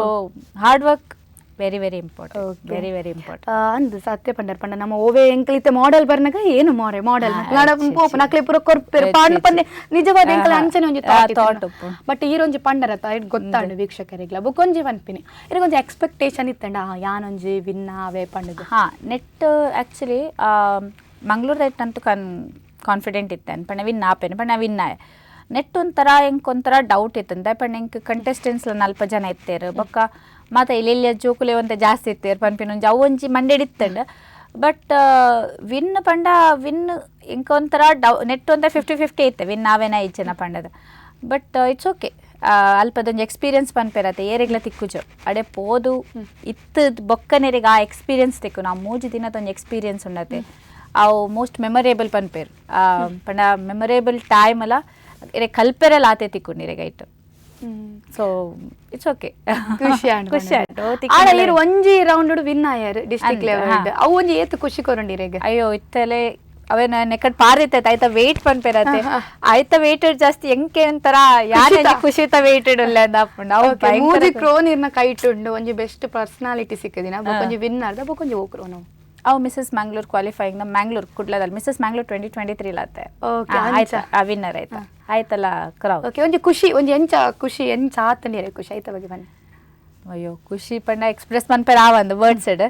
hard work very very important very important ಅಂದು ಸತ್ಯ ಪಂಡರ್ ಪಂಡ ನಮ್ಮ ಓವೆ ಎಂಕ್ಲಿತೆ ಮಾಡೆಲ್ ಬರ್ನಾಗ ಏನು ಮಾಡೆಲ್ ನಕ್ಲೆ ಪೂರ ಕೊರ್ಪೆರ್ ಪಾಂಡ್ ಪಂದೆ ನಿಜವಾದ ಎಂಕಲ ಅಂಚನೆ ಒಂಜಿ ಥಾಟ್ ಬಟ್ ಈರೊಂಜಿ ಪಂಡರತ ಐಟ್ ಗೊತ್ತಾಂಡು ವೀಕ್ಷಕರಿಗ್ಲ ಬೊಕೊಂಜಿ ಪನ್ಪಿನಿ ಇರಗೊಂಜಿ ಎಕ್ಸ್ಪೆಕ್ಟೇಷನ್ ಇತ್ತಂಡ ಯಾನೊಂಜಿ ವಿನ್ ಆವೆ ಪಂಡದು ನೆಟ್ ಆಕ್ಚುಲಿ ಮಂಗ್ಳೂರ್ ಅಂತೂ ಕಾನ್ಫಿಡೆಂಟ್ ಇತ್ತೇನೆ ಪಂಡ ವಿನ್ ಆಪೇನೆ ಪಂಡ ವಿನ್ ಆಯ್ ನೆಟ್ ಒಂಥರ ಒಂಥರ ಡೌಟ್ ಇತ್ತಂದ ಪಂಡ ಎಂಕ್ ಕಂಟೆಸ್ಟೆಂಟ್ಸ್ಲ 4 ಜನ ಇತ್ತೇರು ಬೊಕ್ಕ ಮತ್ತೆ ಇಲ್ಲಿ ಜೋಕುಲೆ ಒಂತೆ ಜಾಸ್ತಿ ಇತ್ತೇರು ಪನ್ಪಿನೊಂಜಿ ಅವು ಒಂಜಿ ಮಂಡೆಡಿತ್ತಂಡು ಬಟ್ ವಿನ್ ಪಂಡ ವಿನ್ ಇಂಕ ಒಂಥರ ನೆಟ್ ಒಂಥರ 50-50 ಇತ್ತೆ ವಿನ್ ನಾವೇನ ಇಜ್ಜನ ಪಂಡದ ಬಟ್ ಇಟ್ಸ್ ಓಕೆ ಅಲ್ಪದೊಂದು ಎಕ್ಸ್ಪೀರಿಯನ್ಸ್ ಪನ್ಪೇರತ್ತೆ ಏರೆಗ್ಲ ತಿಕ್ಕುಜು ಅಡೆ ಪೋದು ಇತ್ತು ಬೊಕ್ಕನೆರಿಗೆ ಆ ಎಕ್ಸ್ಪೀರಿಯನ್ಸ್ ತಿಕ್ಕು ನಾವು 3 ದಿನದೊಂದು ಎಕ್ಸ್ಪೀರಿಯನ್ಸ್ ಉಂಡತೆ ಅವು ಮೋಸ್ಟ್ ಮೆಮೊರೇಬಲ್ ಪನ್ಪೇರು ಪಂಡ ಮೆಮೊರೇಬಲ್ ಟೈಮ್ ಅಲ್ಲ ಇರೆ ಕಲ್ಪೆರಲ್ಲ ಆತೆ ತಿಕ್ಕು ನಿರೆಗೈಟು. ಸೊ ಇಟ್ಸ್ ಓಕೆ ಖುಷಿ ಆಂಡು ಒಂಜಿ ರೌಂಡ್ ವಿನ್ ಆಯಾರು ಡಿಸ್ಟ್ರಿಕ್ಟ್ ಲೆವೆಲ್ ಅವು ಒಂಜಿ ಏತ್ ಖುಷಿ ಕೊರಂಡಿರೆಗ್ ಅಯ್ಯೋ ಇತ್ತಲೆ ಅವೇನ ನೆಕಡ್ ಪಾರಿತೈತೆ ಆಯ್ತಾ ವೇಟ್ ಪನ್ಪೇರತ್ತೆ ಆಯ್ತಾ ವೇಟೆಡ್ ಜಾಸ್ತಿ ಎಂಕೆ ಒಂಥರ ಯಾರು ಖುಷಿತ ವೇಟೆಡ್ ಉಲ್ಲ ಅಂದಾಪುಂಡು ಅವು ಮೂಜಿ ಕ್ರೋನ್ ಇರ್ನ ಕೈಟುಂಡು ಒಂಜಿ ಬೆಸ್ಟ್ ಪರ್ಸನಾಲಿಟಿ ಸಿಕ್ಕದಿನ ಬೊಕೊಂಜಿ ವಿನ್ನರ್ ದ ಬೊಕೊಂಜಿ ಓಕ್ರೋನು ಅವು ಮಿಸಸ್ ಮ್ಯಾಂಗ್ಳೂರ್ ಕ್ವಾಲಿಫೈಯಿಂಗ್ ನಮ್ಮ ಮ್ಯಾಂಗ್ಳೂರ್ ಕುಡ್ಲದಲ್ಲಿ ಮಿಸಸ್ ಮ್ಯಾಂಗ್ಳೂರ್ 2023 ಆತೆ Okay, ಆಯ್ತಾ ಆ ವಿನ್ನರ್ ಆಯ್ತಾ ಆಯ್ತಲ್ಲ ಕ್ರೌಡ್ ಓಕೆ ಒಂಜಿ ಖುಷಿ ಒಂಜಿ ಎಂಚ ಖುಷಿ ಎಂಚ ಆತಂಡಿರೆ ಖುಷಿ ಐತ ಬಗ್ಗೆ ಬನ್ನಿ ಅಯ್ಯೋ ಖುಷಿ ಪಂಡ ಎಕ್ಸ್ಪ್ರೆಸ್ ಮನ್ಪೇರ ಆವಂದು ವರ್ಡ್ಸ್ ಇಡ್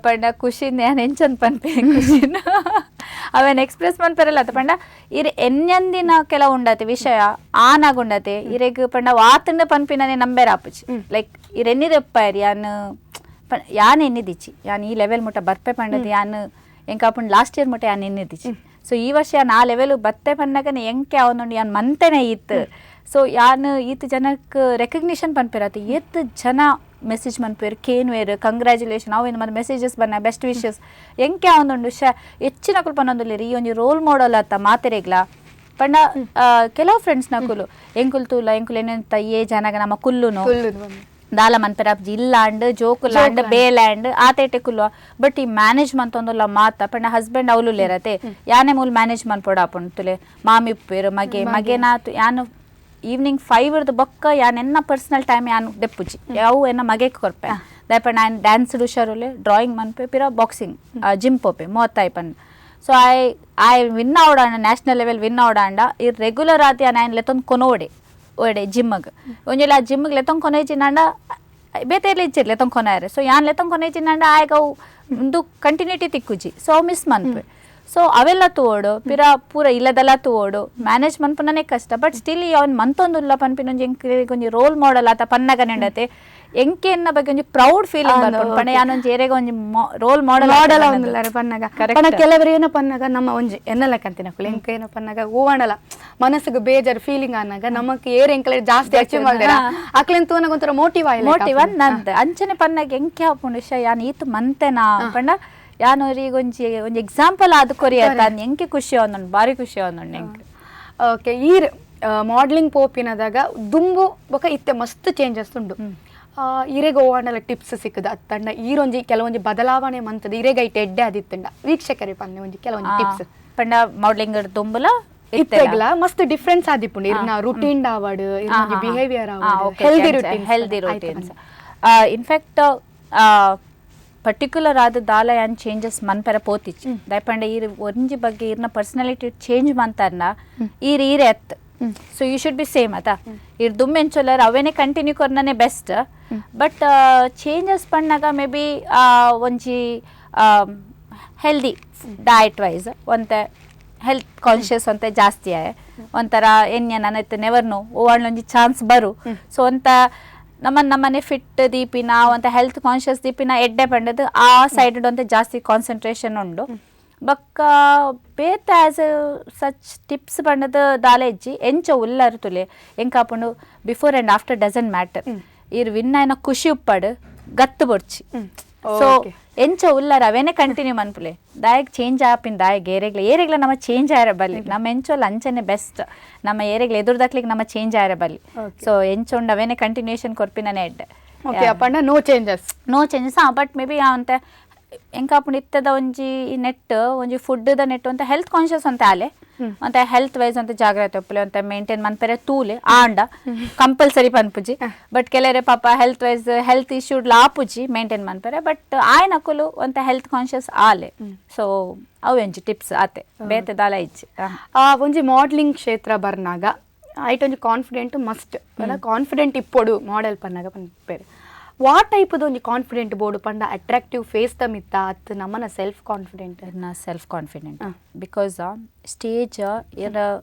ಪಂಡ ಖುಷಿಂದ ಏನು ಎಂಚಂದು ಪನ್ಪೆ ಖುಷಿನ ಅವೇನು ಎಕ್ಸ್ಪ್ರೆಸ್ ಮನ್ಪೇರಲ್ಲ ಅತ್ತ ಪಂಡ ಇರ್ ಎನ್ಯಂದಿನ ಕೆಲವು ಉಂಡತೆ ವಿಷಯ ಆನಾಗುಂಡತೆ ಇರೆಗ್ ಪಂಡ ವಾತಂಡ ಪನ್ಪಿನೇ ನಂಬೇರ ಆಪುಜಿ ಲೈಕ್ ಇರೆನ್ನಿರಪ್ಪಾರಿ ಯಾನ್ ಎನ್ನಿದಿಚ್ಚಿ ಯಾನ್ ಈ ಲೆವೆಲ್ ಮುಟ್ಟ ಬರ್ಪೆ ಪಂಡದು ಯಾನ್ ಎಂಕಾಪುಂಡು ಲಾಸ್ಟ್ ಇಯರ್ ಮುಟ್ಟ ಯಾನ್ ಎನ್ನಿದಿಚ್ಚಿ ಸೊ ಈ ವರ್ಷ ಯಾನ್ ಆ ಲೆವೆಲ್ ಬತ್ತೆ ಪನ್ನಗನೆ ಎಂಕೆ ಅವನೊಂದು ಯಾನ್ ಮಂತೆನೆ ಈತ್ ಸೊ ಯಾನ್ ಈತ್ ಜನಕ್ಕೆ ರೆಕಗ್ನಿಷನ್ ಪನ್ಪಿರತ್ತೆ ಎತ್ ಜನ ಮೆಸೇಜ್ ಮನ್ಪೇರು ಕೇನ್ವೇರು ಕಂಗ್ರ್ಯಾಚುಲೇಷನ್ ಅವೇನು ಮತ್ತು ಮೆಸೇಜಸ್ ಬನ್ನ ಬೆಸ್ಟ್ ವಿಶಸ್ ಎಂಕೆ ಅವನೊಂದು ಹೆಚ್ಚಿನ ಕುಲ್ಪ ಪನ್ನೊಂದುಲ್ಲೇರಿ ಈ ಒಂದು ರೋಲ್ ಮಾಡಲ್ ಆತ ಮಾತೆರೆಗ್ಲ ಪಂಡ ಕೆಲವು ಫ್ರೆಂಡ್ಸ್ ನಕುಲು ಎಂಕುಲ್ ತೂಲ ಎಂಕುಲ್ ಏನಂತ ಏ ಜನಗ ನಮ್ಮ ಕುಲ್ಲುನು ದಾಲ ಮನ್ಪೆರಾಪ್ಜಿ ಇಲ್ಲಾಂಡ್ ಜೋಕುಲಾಂಡ್ ಬೇಲ್ಯಾಂಡ್ ಆತೇಟೆ ಕುಲ್ವ ಬಟ್ ಈ ಮ್ಯಾನೇಜ್ ಮಂತೊಂದುಲ್ಲ ಮಾತ ಪಂಡ ಹಸ್ಬೆಂಡ್ ಅವಲುಲ್ಲೇರತೆ ಯಾನೆ ಮೂಲ ಮ್ಯಾನೇಜ್ ಮನ್ಪೊಡಾಪುಂಡು ತುಲೆ ಮಾಮಿ ಉಪ್ಪೇರು ಮಗೆ ನಾತು ಯಾನು ಈವ್ನಿಂಗ್ 5 ಬೊಕ್ಕ ಯಾನ್ ಎನ್ನ ಪರ್ಸನಲ್ ಟೈಮ್ ಯಾನ್ ದೆಪ್ಪುಜಿ ಯಾವು ಎನ್ನ ಮಗೆ ಕೊರ್ಪೆ ದಯಪ ನಾನು ಡ್ಯಾನ್ಸ್ ಹುಷಾರುಲೆ ಡ್ರಾಯಿಂಗ್ ಮನ್ಪೆ ಪಿರ ಬಾಕ್ಸಿಂಗ್ ಜಿಮ್ ಪೋಪೆ 35 ಪಂಡ್ ಸೊ ಐ ವಿನ್ ಆವಡಾಂಡ ನ್ಯಾಷನಲ್ ಲೆವೆಲ್ ವಿನ್ ಆವಡಾಂಡ ಈ ರೆಗ್ಯುಲರ್ ಆತಿ ನಾನು ಲೆತ್ತೊಂದು ಕೊನೋಡೆ ಓಡೆ ಜಿಮ್ಗೆ ಒಂಜೆಲ್ಲ ಜಿಮ್ಗೆ ಲೆತ್ತೊಂದು ಕೊನೆಚಿನಾಂಡ ಬೇತೆರ್ಲಿ ಇಚ್ಚಿರ್ ಲೆತ್ತೊಂದು ಕೊನೆಯಾರೆ ಸೊ ಯಾನ್ ಲೆತ್ತೊಂದು ಕೊನೆಚಿನಾಂಡ ಆಯ್ಗ ಅವು ಒಂದು ಕಂಟಿನ್ಯೂಟಿ ತಿಕ್ಕುಜಿ ಸೊ ಮಿಸ್ ಮನ್ಪೆ ಸೊ ಅವೆಲ್ಲ ತೋಡು ಪಿರ ಪೂರ ಇಲ್ಲದೆಲ್ಲ ತೋಡು ಮ್ಯಾನೇಜ್ ಮನ್ಪುನೇ ಕಷ್ಟ ಬಟ್ ಸ್ಟಿಲ್ ಅವನ್ ಮಂತೊಂದುಲ್ಲ ಪನ್ಪಿನೊಂಜಿ ಒಂಜಿ ರೋಲ್ ಮಾಡಲ್ ಆತ ಪನ್ನಗ ನೆಂಡತೆ ಎಂಕೆ ಎನ್ನ ಬಗ್ಗೆ ಒಂಜಿ ಪ್ರೌಡ್ ಫೀಲಿಂಗ್ ಬರ್ಪುಂಡು ಪಂಡ ಯಾನೊಂಜಿ ಏರೆಗ ಒಂಜಿ ರೋಲ್ ಮಾಡಲ್ ಪನ್ನಗ ಪಂಡ ಕೆಲವರು ಏನೋ ಪನ್ನಗ ನಮ್ಮ ಒಂಜಿ ಎನ್ನಲ ಕಂತಿನಕುಲು ಎಂಕ ಏನೋ ಪನ್ನಗ ಓವಣಲ ಮನಸ್ಸಿಗೆ ಬೇಜಾರು ಫೀಲಿಂಗ್ ಅನ್ನಗ ನಮಕ್ ಏರ್ ಎಂಕಲೆ ಜಾಸ್ತಿ ಅಚೀವ್ ಮಾಡ್ಯಾರ ಅಕ್ಲೆನ್ ತೂನಗ ಒಂಥರ ಮೋಟಿವ್ ನಂದ ಅಂಚನೆ ಪನ್ನಗ ಎಂಕೆ ಹಾಪುಂಡು ವಿಷಯ ಯಾನ್ ಈತು ಮಂತೆನಾ ಪಂಡ ಯಾನೋರಿಗೆ ಒಂಜಿ ಎಕ್ಸಾಂಪಲ್ ಆದ ಕೊರಿಯತ್ತ ಎಂಕೆ ಖುಷಿ ಅವನೊಂದು ಬಾರಿ ಖುಷಿ ಅವನೊಂದು ಎಂಕೆ ಓಕೆ ಈ ಮಾಡಲಿಂಗ್ ಪೋಪಿನದಾಗ ದುಂಬು ಬೊಕ ಇತ್ತೆ ಮಸ್ತ್ ಚೇಂಜಸ್ ಉಂಡು ಇರೆಗ ಓವಣ್ಣಲ ಟಿಪ್ಸ್ ಸಿಕ್ಕದ ಅತ್ತಂಡ ಈರೊಂಜಿ ಕೆಲವೊಂಜಿ ಬದಲಾವಣೆ ಮಂತದ ಇರೆಗ ಇಟ್ಟು ಎಡ್ಡೆ ಆದಿತ್ತಂಡ ವೀಕ್ಷಕರೇ ಪನ್ನೆ ಒಂಜಿ ಕೆಲವೊಂಜಿ ಟಿಪ್ಸ್ ಪಂಡ ಮಾಡಲಿಂಗ್ ದುಂಬುಲ ಇತ್ತೆಗ್ಲ ಮಸ್ತ್ ಡಿಫ್ರೆನ್ಸ್ ಆದಿಪ್ಪುಂಡು ಇರ್ನ ರೂಟೀನ್ ಆವಡ್ ಇರ್ನ ಬಿಹೇವಿಯರ್ ಆವಡ್ ಹೆಲ್ದಿ ರೂಟೀನ್ಸ್ ಇನ್ಫ್ಯಾಕ್ಟ್ ಪರ್ಟಿಕ್ಯುಲರ್ ಆದ ದಾಲ ಯಾನ್ ಚೇಂಜಸ್ ಮನ್ಪೆರ ಪೋತಿಚ್ಚಿ ದಯಪಂಡ ಈರ್ ಒಂಜಿ ಬಗ್ಗೆ ಈರ್ನ ಪರ್ಸನಾಲಿಟಿ ಚೇಂಜ್ ಮಂತಾರ್ನ ಈರೆ ಎತ್ so you should be same ಆತ ಇರ್ ದುಮ್ಮೆಂಚೊಲ್ಲರ್ ಅವೇನೆ ಕಂಟಿನ್ಯೂ ಕೊರ್ನನೆ ಬೆಸ್ಟ್ ಬಟ್ ಚೇಂಜಸ್ ಪಣ್ಣಾಗ ಮೇ ಬಿ ಒಂಜಿ ಹೆಲ್ದಿ ಡಯಟ್ ವೈಸ್ ಒಂತೆ ಹೆಲ್ತ್ ಕಾನ್ಷಿಯಸ್ ಒಂತೆ ಜಾಸ್ತಿ ಆಯೆ ಒಂಥರ ಎನ್ಯ ನನ್ನತ್ತೆ ನೆವರ್ ನೋ ಒಂಜಿ ಚಾನ್ಸ್ ಬರು ಸೊ ಒಂತ ನಮ್ಮನೆ ಫಿಟ್ ದೀಪಿನ ಒಂತ ಹೆಲ್ತ್ ಕಾನ್ಷಿಯಸ್ ದೀಪಿನ ಎಡ್ಡೆ ಪಂಡದು ಆ ಸೈಡ್ ಒಂತೆ ಜಾಸ್ತಿ ಕಾನ್ಸಂಟ್ರೇಷನ್ ಉಂಡು ಬಕ್ಕ ಬೇತ ಆಸ್ ಸಚ್ ಟಿಪ್ಸ್ ಪಂಡದು ದಾಲೆಜ್ಜಿ ಎಂಚ ಉಲ್ಲರ್ ತುಲೆ ಎಂಕಾಪುಂಡು before and after doesn't matter ಇರ್ ವಿನ್ ಆಯ್ನ ಖುಷಿ ಉಪ್ಪಡು ಗತ್ತು ಬೊಡ್ಚಿ ಸೊ ಎಂಚ ಉಲ್ಲರ್ ಅವೇನೆ ಕಂಟಿನ್ಯೂ ಮನ್ಪುಲೆ ದಾಯಗ್ ಚೇಂಜ್ ಆಪಿನ ದಾಯಗ್ ಏರೆಗ್ಲ ನಮ್ಮ ಚೇಂಜ್ ಆಯ್ರ ಬಲ್ಲಿ ನಮ್ಮ ಎಂಚೋಲ್ ಅಂಚನೆ ಬೆಸ್ಟ್ ನಮ್ಮ ಏರೆಗ್ಲ ಎದುರ್ದಕ್ಲಿಗೆ ನಮ್ಮ ಚೇಂಜ್ ಆಯ್ರ ಬಲ್ಲಿ ಸೊ ಎಂಚೊಂಡು ಅವೇನೆ ಕಂಟಿನ್ಯೂಷನ್ ಕೊರ್ಪಿನೇ ಎಡ್ಡೆ no changes but may be ಅಂತ ಎಂಕಾಪುಂಡು ಇತ್ತದ ಒಂಜಿ ನೆಟ್ ಒಂಜಿ ಫುಡ್ದ ನೆಟ್ ಅಂತ ಹೆಲ್ತ್ ಕಾನ್ಷಿಯಸ್ ಅಂತ ಆಲೆ ಅಂತ ಹೆಲ್ತ್ ವೈಸ್ ಅಂತ ಜಾಗ್ರತೆ ಒಪ್ಪಲೆ ಅಂತ ಮೇಂಟೈನ್ ಮನ್ಪೆರೆ ತೂಲೆ ಆಂಡ ಕಂಪಲ್ಸರಿ ಪನ್ಪುಜಿ ಬಟ್ ಕೆಲರೆ ಪಾಪ ಹೆಲ್ತ್ ವೈಸ್ ಹೆಲ್ತ್ ಇಶ್ಯೂಡ್ ಲಾಪುಜಿ ಮೇಂಟೈನ್ ಮನ್ಪೆರೆ ಬಟ್ ಆಯ್ನ ಅಕುಲು ಅಂತ ಹೆಲ್ತ್ ಕಾನ್ಷಿಯಸ್ ಆಲೆ ಸೊ ಅವು ಒಂಜಿ ಟಿಪ್ಸ್ ಆತೆ ಬೇತೆ ದಾಲ ಇಜ್ಜಿ ಒಂಜಿ ಮಾಡಲಿಂಗ್ ಕ್ಷೇತ್ರ ಬರ್ನಾಗ ಐಟ್ ಒಂಜಿ ಕಾನ್ಫಿಡೆಂಟ್ ಮಸ್ಟ್ ಕಾನ್ಫಿಡೆಂಟ್ ಇಪ್ಪೊಡು ಮಾಡೆಲ್ ಪನ್ನಾಗ ಪನ್ಪೇರು ವಾಟ್ ಟೈಪ್ದು ಒಂಜಿ ಕಾನ್ಫಿಡೆಂಟ್ ಬೋರ್ಡು ಪಂಡ ಅಟ್ರಾಕ್ಟಿವ್ ಫೇಸ್ ದ ಮಿತ್ತ ಅತ್ ನಮ್ಮನ ಸೆಲ್ಫ್ ಕಾನ್ಫಿಡೆಂಟ್ ಬಿಕಾಸ್ ಸ್ಟೇಜ್ ಇರ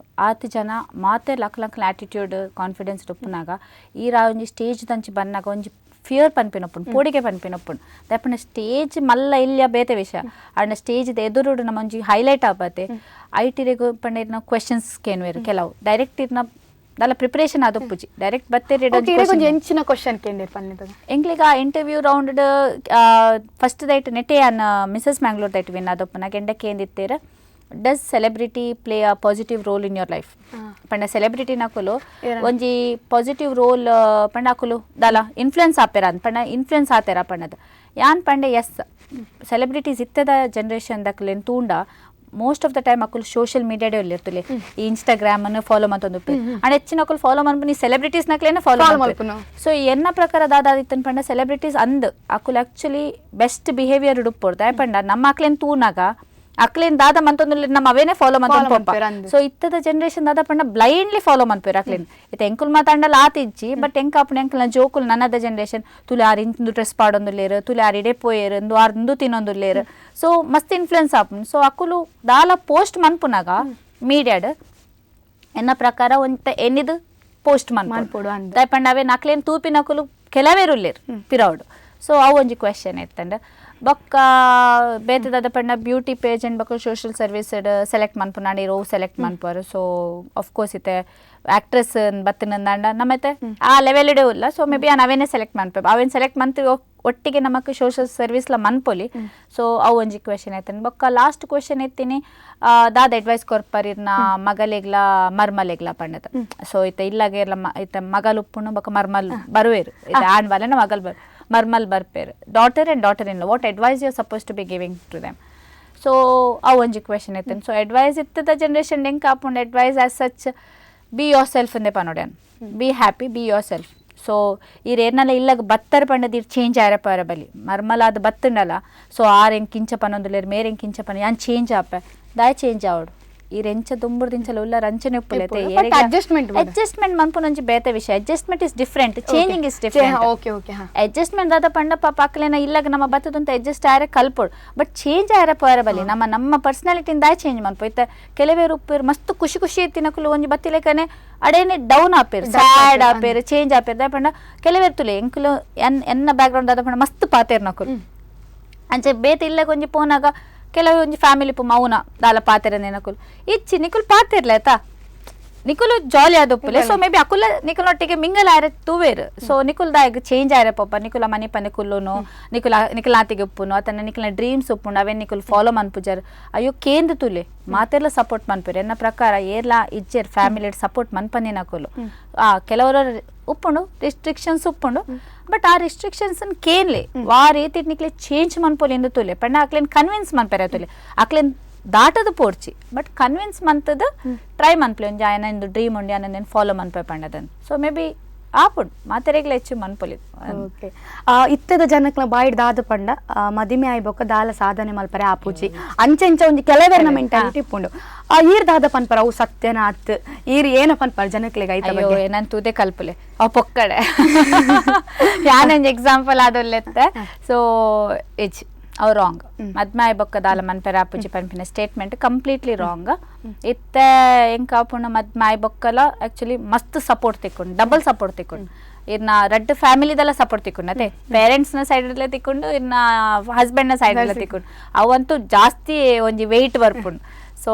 ಆತ್ ಜನ ಮಾತೆ ಲಕ್ಲ ಆಟಿಟ್ಯೂಡ್ ಕಾನ್ಫಿಡೆನ್ಸ್ ಉಪ್ಪುನಾಗ ಈರ ಒಂಜಿ ಸ್ಟೇಜ್ ದಂಚಿ ಬನ್ನಾಗ ಒಂಜಿ ಫಿಯರ್ ಪನ್ಪಿನೊಪ್ಪುಂಡು ಪೋಡಿಗೆ ಪನ್ಪಿನೊಪ್ಪುಂಡು ದಪ್ಪನ ಸ್ಟೇಜ್ ಮಲ್ಲ ಇಲ್ಲಿಯ ಬೇತೆ ವಿಷಯ ಅಂಡ ಸ್ಟೇಜ್ ಎದುರುಡು ನಮ್ಮ ಒಂಜಿ ಹೈಲೈಟ್ ಆಪತ್ತೆ ಐಟಿರೆಗು ಪಂಡ ಇರ್ನ ಕ್ವೆಶನ್ಸ್ ಕೇನ್ವೇರು ಕೆಲವು ಡೈರೆಕ್ಟ್ ಇರ್ನ ದಾಲ ಪ್ರಿಪರೇಷನ್ ಆದಪ್ಪುಜಿ ಡೈರೆಕ್ಟ್ ಬತ್ತೇರಿ ಎಂಚಿನ ಕ್ವೆಶ್ಚನ್ ಕೇಂದ್ರ ಎಂಕ್ಲಿಗ ಇಂಟರ್ವ್ಯೂ ರೌಂಡ್ ಫಸ್ಟ್ ದೈಟ್ ನೆಟೆ ಅನ್ನ ಮಿಸಸ್ ಮ್ಯಾಂಗ್ಳೂರ್ ದೈಟ್ ವಿನ್ ಆದಪ್ಪನ ಗೆಂಡ ಕೇಂದಿತ್ತೇರ does celebrity play a positive role in your life ಪಂಡ ಸೆಲೆಬ್ರಿಟಿ ನಕುಲು ಒಂಜಿ ಪಾಸಿಟಿವ್ ರೋಲ್ ಪಂಡ ಅಕುಲು ದಾಲ ಇನ್ಫ್ಲುಯೆನ್ಸ್ ಆಪೇರ ಅಂತ ಪಂಡ ಇನ್ಫ್ಲುಯೆನ್ಸ್ ಆತೇರ ಪಂಡದ ಯಾನ್ ಪಂಡೆ ಎಸ್ ಸೆಲೆಬ್ರಿಟೀಸ್ ಇತ್ತದ ಜನ್ರೇಷನ್ ದಕ್ಲೆನ್ ತೂಂಡ ಮೋಸ್ಟ್ ಆಫ್ ದ ಟೈಮ್ ಅಕ್ಕಲು ಸೋಷಿಯಲ್ ಮೀಡಿಯಾಡೆ ಒಳ್ಳಿರ್ತಲೆ ಈ ಇನ್ಸ್ಟಾಗ್ರಾಮ್ ಅನ್ನು ಫಾಲೋ ಮಂತೊಂದು ಅಂಡ್ ಹೆಚ್ಚಿನ ಅಕ್ಕಲು ಫಾಲೋ ಮಾಡ್ಬಿ ಸೆಲೆಬ್ರಿಟೀಸ್ ನಕ್ಲೇನೆ ಫಾಲೋ ಮಾಡ್ಕೊಂಡು ಸೊ ಎನ್ನ ಪ್ರಕಾರ ದಾದಾದಿತ್ತನ್ ಪಂಡ ಸೆಲೆಬ್ರಿಟೀಸ್ ಅಂದ್ ಅಕ್ಕಲು ಆಕ್ಚುಲಿ ಬೆಸ್ಟ್ ಬಿಹೇವಿಯರ್ ಉಡುಪೋರ್ದ ಪಂಡ ನಮ್ಮ ಅಕ್ಲೇನ್ ತೂನಾಗ ಅಕ್ಲೇನ್ ದಾದ ಮಂತೊಂದು ನಮ್ಮ ಅವೇನೆ ಫಾಲೋ ಮಂತ ಸೊ ಇತ್ತದ ಜನರೇಷನ್ ದಾದ ಪಂಡ ಬ್ಲೈಂಡ್ಲಿ ಫಾಲೋ ಮಂತ್ಪೇರ್ ಅಕ್ಲೇನ್ ಇತ್ತೆ ಎಂಕುಲ್ ಮಾತಾಂಡಲ್ಲ ಆತಿಜ್ಜಿ but ಎಂಕಾಪುಣ ಎಂಕಲ್ನ ಜೋಕುಲ್ ನನ್ನದ generation ತುಲೆ R into dress ಪಾಡೊಂದುಲ್ಲೇರು ತುಲೆ R ಇಡೆ ಪೋಯೇರು into R into ತಿನ್ನೊಂದುಲ್ಲೇರು so ಮಸ್ತ್ ಇನ್ಫ್ಲುಯೆನ್ಸ್ ಆಪುನ್ ಸೊ ಅಕ್ಕುಲು ದಾಲ ಪೋಸ್ಟ್ ಮನ್ಪುನಾಗ ಮೀಡಿಯಾಡ್ ಎನ್ನ ಪ್ರಕಾರ ಒಂತ ಎನ್ನಿದು ಪೋಸ್ಟ್ ಮನ್ಪೊಡು ದಯಪಂಡ ಅವೇ ನಕ್ಲೇನ್ ತೂಪಿನ ಅಕ್ಕುಲು ಕೆಲವೇರುಲ್ಲೇರು ಪಿರೌಡ್ ಸೊ ಅವು ಒಂಜಿ ಕ್ವೆಶನ್ ಇತ್ತಂಡ ಬೊಕ್ಕ ಬೇತದಾದ ಪಂಡ ಬ್ಯೂಟಿ ಪೇಜ್ ಅಂಡ್ ಬೊಕ್ಕ ಸೋಷಿಯಲ್ ಸರ್ವಿಸ್ ಸೆಲೆಕ್ಟ್ ಮನ್ಪು ನಾಡಿ ರೋ ಸೆಲೆಕ್ಟ್ ಮನ್ಪರು ಸೊ ಆಫ್ಕೋರ್ಸ್ ಇತ್ತೆ ಆಕ್ಟ್ರೆಸ್ ಬತ್ತಿನಂದಾಂಡ ನಮ್ಮತ್ತೆ ಆ ಲೆವೆಲ್ ಇಡೇ ಇಲ್ಲ ಸೊ ಮೇ ಬಿ ಅವೇನೇ ಸೆಲೆಕ್ಟ್ ಮನ್ಪೆ ಅವೇನು ಸೆಲೆಕ್ಟ್ ಮಂತ್ ಒಟ್ಟಿಗೆ ನಮಕ್ ಸೋಷಿಯಲ್ ಸರ್ವಿಸ್ಲ ಮನ್ಪೊಲಿ ಸೊ ಅವು ಒಂಜಿ ಕ್ವೆಶನ್ ಐತೇನೆ ಬೊಕ್ಕ ಲಾಸ್ಟ್ ಕ್ವೆಶನ್ ಎತ್ತೀನಿ ದಾದ ಅಡ್ವೈಸ್ ಕೊರ್ಪರಿರ್ನ ಮಗಲೆಗ್ಲ ಮರ್ಮಲೆಗ್ಲ ಪಂಡದ ಸೊ ಇತ್ತೆ ಇಲ್ಲಾಗೆ ಇತ್ತೆ ಮಗಲ್ ಉಪ್ಪುಣು ಬೊಕ್ಕ ಮರ್ಮಲ್ ಬರುವೇರು ಇತ್ತೆ ಆಣ್ ಬಾಲೆನ ಮಗಲ್ ಬರು ಮರ್ಮಲ್ ಬರ್ಪೇರು daughter and daughter in law what advice you suppose to be giving to them so ಅವು ಒಂಜಿ ಕ್ವೆಶನ್ ಐತೇನೆ ಸೊ ಅಡ್ವೈಸ್ ಇತ್ತದ ಜನರೇಷನ್ ಹೆಂಗೆ ಕಾಪುಂಡು advice as such be yourself ಅಂದೆ ಪನೋಡ್ಯಾನ್ be happy be yourself so ಇರೇನಲ್ಲ ಇಲ್ಲಾಗ ಬತ್ತರ್ ಪಂಡದ ಇರ್ ಚೇಂಜ್ ಆರಪ್ಪ ಬಲಿ ಮರ್ಮಲಾದ ಬತ್ತುಂಡಲ್ಲ ಸೊ ಆರ್ ಹೆಂಗೆ ಕಿಂಚ ಪನೊಂದುಲ್ಲೇರು ಮೇರೆ ಹೆಂಗೆ ಕಿಂಚ ಪನ ಯಾನ್ ಚೇಂಜ್ ಆಪೆ ದಾಯ್ ಚೇಂಜ್ ಆವಡು ಈ ರೆಂಚ ದುಂಬುರ್ದಿಂಚಲ ಉಲ್ಲ ರಂಚನೆ ಉಪ್ಪುಲೈತೆ ಅಡ್ಜಸ್ಟ್ಮೆಂಟ್ ಮನ್ಪುನಂಚಿ ಬೇತೆ ವಿಷಯ adjustment is different changing is different adjustment ದಾದ ಪಂಡ ಪಾಪ ಅಕ್ಲೇನ ಇಲ್ಲಾಗ ನಮ್ಮ ಬತ್ತದಂತ ಅಡ್ಜಸ್ಟ್ ಆರೆ ಕಲ್ಪೋಡು ಬಟ್ ಚೇಂಜ್ ಆರೆ ಪೋರ ಬಲಿ ನಮ್ಮ ಪರ್ಸನಾಲಿಟಿಯಿಂದ ದಾಯ್ ಚೇಂಜ್ ಮನ್ಪು ಇತ್ತ ಕೆಲವೇರು ಉಪ್ಪಿರು ಮಸ್ತ್ ಖುಷಿ ಖುಷಿ ಇತ್ತಿನಕುಲು ಒಂಜಿ ಬತ್ತಿಲೇಕನೆ ಅಡೇನೆ ಡೌನ್ ಆಪೇರು ಸ್ಯಾಡ್ ಆಪೇರು ಚೇಂಜ್ ಆಪೇರು ದಾಯ ಪಂಡ ಕೆಲವೇರು ತುಲೆ ಎಂಕುಲು ಎನ್ನ ಬ್ಯಾಕ್ಗ್ರೌಂಡ್ ದಾದ ಪಂಡ ಮಸ್ತ್ ಪಾತೇರು ನಕುಲು ಅಂಚೆ ಬೇತೆ ಇಲ್ಲ ಒಂಜಿ ಪೋನಾಗ ಕೆಲವು ಒಂಜಿ ಫ್ಯಾಮಿಲಿ ಪು ಮೌನ ದಾಲ ಪಾತೆರ ನೆನಕುಲು ಇಚ್ಚಿ ನಿಕುಲ್ ಪಾತಿರ್ಲ ಆಯ್ತಾ ನಿಕುಲು ಜಾಲಿ ಆದಪ್ಪುಲೆ ಸೊ ಮೇ ಬಿ ಅಕುಲ ನಿಕುಲೊಟ್ಟಿಗೆ ಮಿಂಗಲ್ ಆಯ್ರೆ ತೂವೇರು ಸೊ ನಿಕುಲ್ ದಾಯಗ್ ಚೇಂಜ್ ಆಯ್ರೆ ಪಪ್ಪ ನಿಕುಲ ಮನಿ ಪನೆ ಕುಲ್ಲುನು ನಿಕುಲಾತಿಗೆ ಉಪ್ಪುನು ಆತನ ನಿಕುಲ್ನ ಡ್ರೀಮ್ಸ್ ಉಪ್ಪುಂಡು ಅವೇನು ನಿಕುಲ್ ಫಾಲೋ ಮನ್ಪುಜರ್ ಅಯ್ಯೋ ಕೇಂದು ತುಲೆ ಮಾತೆಲ್ಲ ಸಪೋರ್ಟ್ ಮನ್ಪೇರು ಎನ್ನ ಪ್ರಕಾರ ಏರ್ಲ ಇಜ್ಜೇರ್ ಫ್ಯಾಮಿಲಿ ಸಪೋರ್ಟ್ ಮನ್ಪನ್ನಿನಕುಲು ಕೆಲವರು ಉಪ್ಪುಂಡು ರಿಸ್ಟ್ರಿಕ್ಷನ್ಸ್ ಉಪ್ಪುಂಡು ಬಟ್ ಆ ರಿಸ್ಟ್ರಿಕ್ಷನ್ಸ್ ಕೇನ್ಲೆ ವಾ ರೀತಿ ನಿಕ್ಲೆ ಚೇಂಜ್ ಮನ್ಪೋಲಿ ಎಂದು ತುಲೆ ಪಂಡ ಅಕ್ಲೇನ್ ಕನ್ವಿನ್ಸ್ ಮನ್ಪೇರ ತುಲೆ ಅಕ್ಲೇನ್ ದಾಟದ ಪೋಡ್ಚಿ ಬಟ್ ಕನ್ವಿನ್ಸ್ ಮಂತದ ಟ್ರೈ ಮನ್ಪ್ಲೆ ಒಂಜಿ ಆಯನ ಇಂದು ಡ್ರೀಮ್ ಉಂಡಿ ಆನಂದೇನು ಫಾಲೋ ಮನ್ಪೆ ಪಂಡದನ್ ಸೊ ಮೇ ಬಿ ಆಪುಂಡು ಮಾತೆರೆಗ್ಲ ಹೆಚ್ಚು ಮನ್ಪೊಲಿ ಓಕೆ ಇತ್ತದ ಜನಕ್ಲ ಬಾಯಿಡ್ ದಾದ ಪಂಡ ಮದಿಮೆ ಆಯ್ಬೊಕ್ಕ ದಾಲ ಸಾಧನೆ ಮಲ್ಪರೆ ಆಪುಜಿ ಅಂಚೆಂಚ ಒಂಜಿ ಕೆಲವೆರ್ನ ಮೆಂಟಾಲಿಟಿ ಇಪ್ಪುಂಡು ಈರ್ ದಾದ ಪನ್ಪರ ಅವು ಸತ್ಯನ ಅತ್ ಈರ್ ಏನ ಪನ್ಪರ ಜನಕ್ಲೆಗ್ ಐತ ಬಗ್ಗೆ ನಾನು ತೂದೆ ಕಲ್ಪಲೆ ಅವ್ ಪೊಕ್ಕಡೆ ಯಾನೊಂಜಿ ಎಕ್ಸಾಂಪಲ್ ಆದೊಲ್ಲೆತ್ತೆ ಸೊ ಇಜ್ ಅವ್ ರಾಂಗ್ ಮದ್ಮೆ ಆಯ್ಬೊಕ್ಕ ದಾಲ ಮನ್ಪೆರ ಆಪುಜಿ ಪನ್ಪಿನ ಸ್ಟೇಟ್ಮೆಂಟ್ ಕಂಪ್ಲೀಟ್ಲಿ ರಾಂಗ್ ಇತ್ತ ಎಂಕ್ ಆಪುಂಡು ಮದ್ಮೆ ಆಯ್ಬೊಕ್ಕಲ ಆಕ್ಚುಲಿ ಮಸ್ತ್ ಸಪೋರ್ಟ್ ತಿಕ್ಕೊಂಡು ಡಬಲ್ ಸಪೋರ್ಟ್ ತಿಕ್ಕೊಂಡು ಇನ್ನ ರಡ್ಡ್ ಫ್ಯಾಮಿಲಿದೆಲ್ಲ ಸಪೋರ್ಟ್ ತಿಕ್ಕೊಂಡು ಅದೇ ಪೇರೆಂಟ್ಸ್ನ ಸೈಡಲ್ಲೇ ತಿಕ್ಕೊಂಡು ಇನ್ನ ಹಸ್ಬೆಂಡ್ನ ಸೈಡಲ್ಲೇ ತಿಕ್ಕೊಂಡು ಅವಂತೂ ಜಾಸ್ತಿ ಒಂಜಿ ವೆಯ್ಟ್ ಬರ್ಪುಂಡು ಸೊ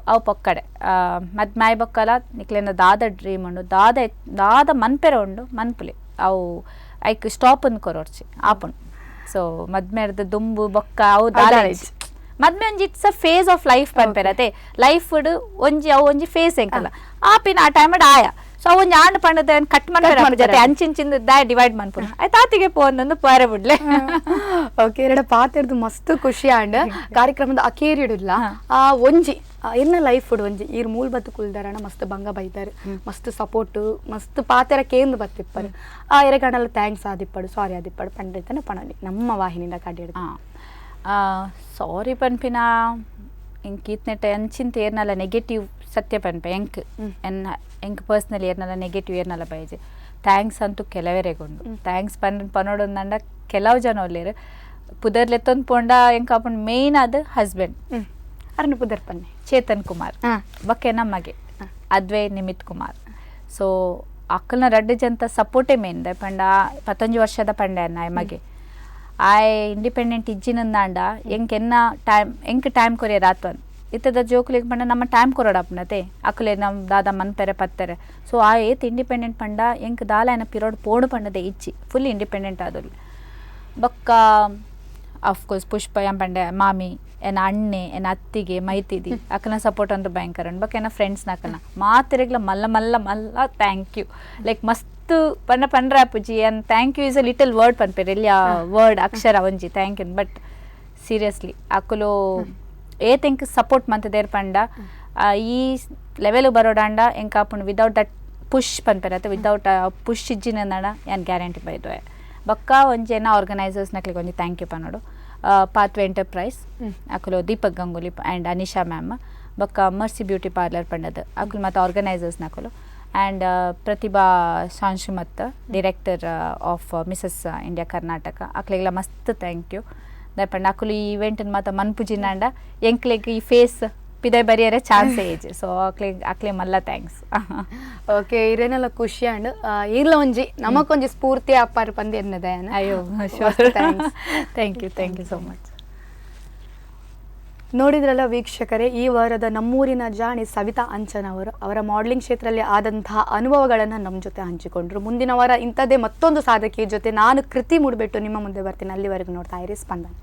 ಅವು ಪೊಕ್ಕಡೆ ಮದ್ಮೆ ಆಯ್ಬೊಕ್ಕಲ ನಿಕ್ಲೆನ ದಾದ ಡ್ರೀಮ್ ಉಂಡು ದಾದ ಮನ್ಪೆರ ಉಂಡು ಮನ್ಪುಲಿ ಅವು ಐಕ್ ಸ್ಟಾಪ್ ಅಂದ್ ಕೊರೋರ್ಚಿ ಆಪುಂಡು ಸೊ ಮದ್ಮೆರ್ದ ದುಂಬು ಬೊಕ್ಕ ಅವು ಮದ್ಮೆ ಒಂಜಿ it's a phase of life ಪನ್ಪೆರತೆ ಲೈಫ್ ಒಂಜಿ ಫೇಸ್ ಎಂಕಲ್ಲ ಆಪಿನ ಆ ಟೈಮ್ ಆಯ ಸೊ ಒಂಜಿ ಆಂಡ್ ಪಂಡದ ಕಟ್ ಮನ್ಪೆರ ಅಂಚಿಂಚಿಂದ ದಾಯ ಡಿವೈಡ್ ಮನ್ಪುನ ಆಯ್ತು ಆತಿಗೆ ಪೋಂದೊಂದು ಪಾರೆ ಬಿಡ್ಲೆ ಓಕೆ ಎರಡ ಪಾತೆರ್ದು ಮಸ್ತ್ ಖುಷಿ ಆಂಡ್ ಕಾರ್ಯಕ್ರಮದ ಅಕೇರಿಡುಲ್ಲ ಒಂಜಿ ಇನ್ನ ಲೈಫ್ ಒಂಜಿ ಈರ್ ಮೂಲ್ ಬತ್ತು ಕುಲ್ದಾರಣ ಮಸ್ತ್ ಬಂಗ ಬೈತಾರೆ ಮಸ್ತ್ ಸಪೋರ್ಟ್ ಮಸ್ತ್ ಪಾತೆರ ಕೇಂದು ಬತ್ತಿಪ್ಪರು ಎರೆಗಣಲ್ಲ ಥ್ಯಾಂಕ್ಸ್ ಆದಿಪ್ಪಡು ಸಾರಿ ಆದಿಪ್ಪಡು ಪಂಡಿತನ ಪಣಲಿ ನಮ್ಮ ವಾಹಿನಿಂದ ಕಾಡಿಡು ಸಾರಿ ಪನ್ಪಿನ ಎಂಕ್ ಈತ್ನೆಟ ಅಂಚಿಂತ ಏರ್ನಲ್ಲ ನೆಗೆಟಿವ್ ಸತ್ಯ ಪನ್ಪೆ ಎಂಕ್ ಪರ್ಸ್ನಲಿ ಏರ್ನಲ್ಲ ನೆಗೆಟಿವ್ ಏರ್ನಲ್ಲ ಬೈಜೆ ಥ್ಯಾಂಕ್ಸ್ ಅಂತೂ ಕೆಲವರೆಗೊಂಡು ಥ್ಯಾಂಕ್ಸ್ ಪನೋಡೊಂದಂಡ ಕೆಲವು ಜನ ಒಲ್ಲೇರು ಪುದರ್ಲೆತ್ತೊಂದು ಪೋಂಡ ಎಂಕ್ ಆಪುಂಡು ಮೇಯ್ನ್ ಅದು ಹಸ್ಬೆಂಡ್ ಅರ್ನ ಪುದರ್ ಪನ್ನೆ ಚೇತನ್ ಕುಮಾರ್ ಬಕ್ಕೆ ನಮಗೆ ಅದ್ವೈ ನಿಮಿತ್ ಕುಮಾರ್ ಸೊ ಅಕ್ಕಲ್ನ ರಡ್ಡು ಜಂತ ಸಪೋರ್ಟೇ ಮೇನ್ ಪಂಡ 15 ವರ್ಷದ ಪಂಡೆ ಅನ್ನ ಮಗೆ ಆಯ್ ಇಂಡಿಪೆಂಡೆಂಟ್ ಇಜ್ಜಿನಂದಾಂಡ ಎಂಕ್ ಟೈಮ್ ಕೊರಿಯ ರಾತ್ವನ್ ಇತ್ತದ ಜೋಕುಲಿಗೆ ಪಂಡ ನಮ್ಮ ಟೈಮ್ ಕೊರೋಡಪ್ಪನತೆ ಅಕ್ಕಲೆ ನಮ್ಮ ದಾದ ಮನ್ಪೆರೆ ಪತ್ತೆರೆ ಸೊ ಆ ಏತ್ ಇಂಡಿಪೆಂಡೆಂಟ್ ಪಂಡ ಎಂಕ್ ದಾಲ ಏನ ಪಿರೋಡ್ ಪೋಡು ಪಂಡದೆ ಇಚ್ಚಿ ಫುಲ್ ಇಂಡಿಪೆಂಡೆಂಟ್ ಆದೋಲಿ ಬೊಕ್ಕ ಆಫ್ಕೋರ್ಸ್ ಪುಷ್ಪ ಎಂ ಪಂಡೆ ಮಾಮಿ ಎನ್ನ ಅಣ್ಣೆ ಎನ್ನ ಅತ್ತಿಗೆ ಮೈತಿದಿ ಅಕ್ಕನ ಸಪೋರ್ಟ್ ಅಂತೂ ಭಯಂಕರ ಬೊಕ್ಕ ಎನ್ನ ಫ್ರೆಂಡ್ಸ್ನ ಅಕ್ಕನ ಮಾತಿರೆಗ್ಲ ಮಲ್ಲ ಥ್ಯಾಂಕ್ ಯು ಲೈಕ್ ಮಸ್ತ್ ಪಂಡ್ರ ಅಪ್ಪುಜಿ and thank you is a little word ಪನ್ಪೇರು ಎಲ್ಲಿ ಆ ವರ್ಡ್ ಅಕ್ಷರ ಒಂಜಿ ಥ್ಯಾಂಕ್ ಯು ಬಟ್ ಸೀರಿಯಸ್ಲಿ ಅಕ್ಕಲು ಏತ್ ಎಂಕ್ ಸಪೋರ್ಟ್ ಮಂತದೇರ್ ಪಂಡ ಈ ಲೆವೆಲ್ ಬರೋಡಾಂಡ ಎಂಕ್ ಆಪುಂಡು ವಿದೌಟ್ ದಟ್ ಪುಷ್ ಪನ್ಪೆರತ್ತೆ ವಿದೌಟ್ ಪುಷ್ ಇಜ್ಜಿನಂದಾಂಡ ಯಾನ್ ಗ್ಯಾರಂಟಿ ಬೈದೋಯೆ ಬೊಕ್ಕ ಒಂಜೇನ ಆರ್ಗನೈಸರ್ಸ್ ನಕ್ಲಿಗೆ ಒಂಜಿ ಥ್ಯಾಂಕ್ ಯು ಪನ್ನೋಡು ಪಾತ್ವೆ ಎಂಟರ್ಪ್ರೈಸ್ ಅಕುಲು ದೀಪಕ್ ಗಂಗೂಲಿ ಆ್ಯಂಡ್ ಅನಿಶಾ ಮ್ಯಾಮ್ ಬೊಕ್ಕ ಮರ್ಸಿ ಬ್ಯೂಟಿ ಪಾರ್ಲರ್ ಪಂಡದು ಅಕುಲು ಮತ್ತು ಆರ್ಗನೈಸರ್ಸ್ ನಕುಲು ಆ್ಯಂಡ್ ಪ್ರತಿಭಾ ಶಾಂಶುಮತ್ director of Mrs India Karnataka ಅಕ್ಲೆಗ್ಲ ಮಸ್ತ್ ಥ್ಯಾಂಕ್ ಯು ದಯಪಂಡ ಅಕುಲು ಈ ಇವೆಂಟನ್ನು ಮಾತ ಮನ್ಪುಜಿನಾಂಡ ಎಂಕ್ಲೆಗ್ ಈ ಫೇಸ್ ಪಿದೆ ಬರಿಯರೆ ಚಾನ್ಸ್ ಏಜ್ ಸೊ ಅಕ್ಲೆ ಮಲ್ಲ ಥ್ಯಾಂಕ್ಸ್ ಓಕೆ ಇರೇನೆಲ್ಲ ಖುಷಿ ಅಂಡ್ ಇಲ್ಲ ಒಂಜಿ ನಮಕೊಂಜಿ ಸ್ಫೂರ್ತಿ ಅಪ್ಪಾರ ಪಂದಿ ಎನ್ನದೆ ಅಯ್ಯೋ ಥ್ಯಾಂಕ್ ಯು ಸೋ ಮಚ್. ನೋಡಿದ್ರಲ್ಲ ವೀಕ್ಷಕರೇ, ಈ ವಾರದ ನಮ್ಮೂರಿನ ಜಾಣೆ ಸವಿತಾ ಅಂಚನ್ ಅವರು ಅವರ ಮಾಡಲಿಂಗ್ ಕ್ಷೇತ್ರದಲ್ಲಿ ಆದಂತಹ ಅನುಭವಗಳನ್ನು ನಮ್ಮ ಜೊತೆ ಹಂಚಿಕೊಂಡ್ರು. ಮುಂದಿನ ವಾರ ಇಂಥದ್ದೇ ಮತ್ತೊಂದು ಸಾಧಕಿಯ ಜೊತೆ ನಾನು ಕೃತಿ ಮೂಡಿಬಿಟ್ಟು ನಿಮ್ಮ ಮುಂದೆ ಬರ್ತೀನಿ. ಅಲ್ಲಿವರೆಗೂ ನೋಡ್ತಾ ಇರಿ ಸ್ಪಂದನ.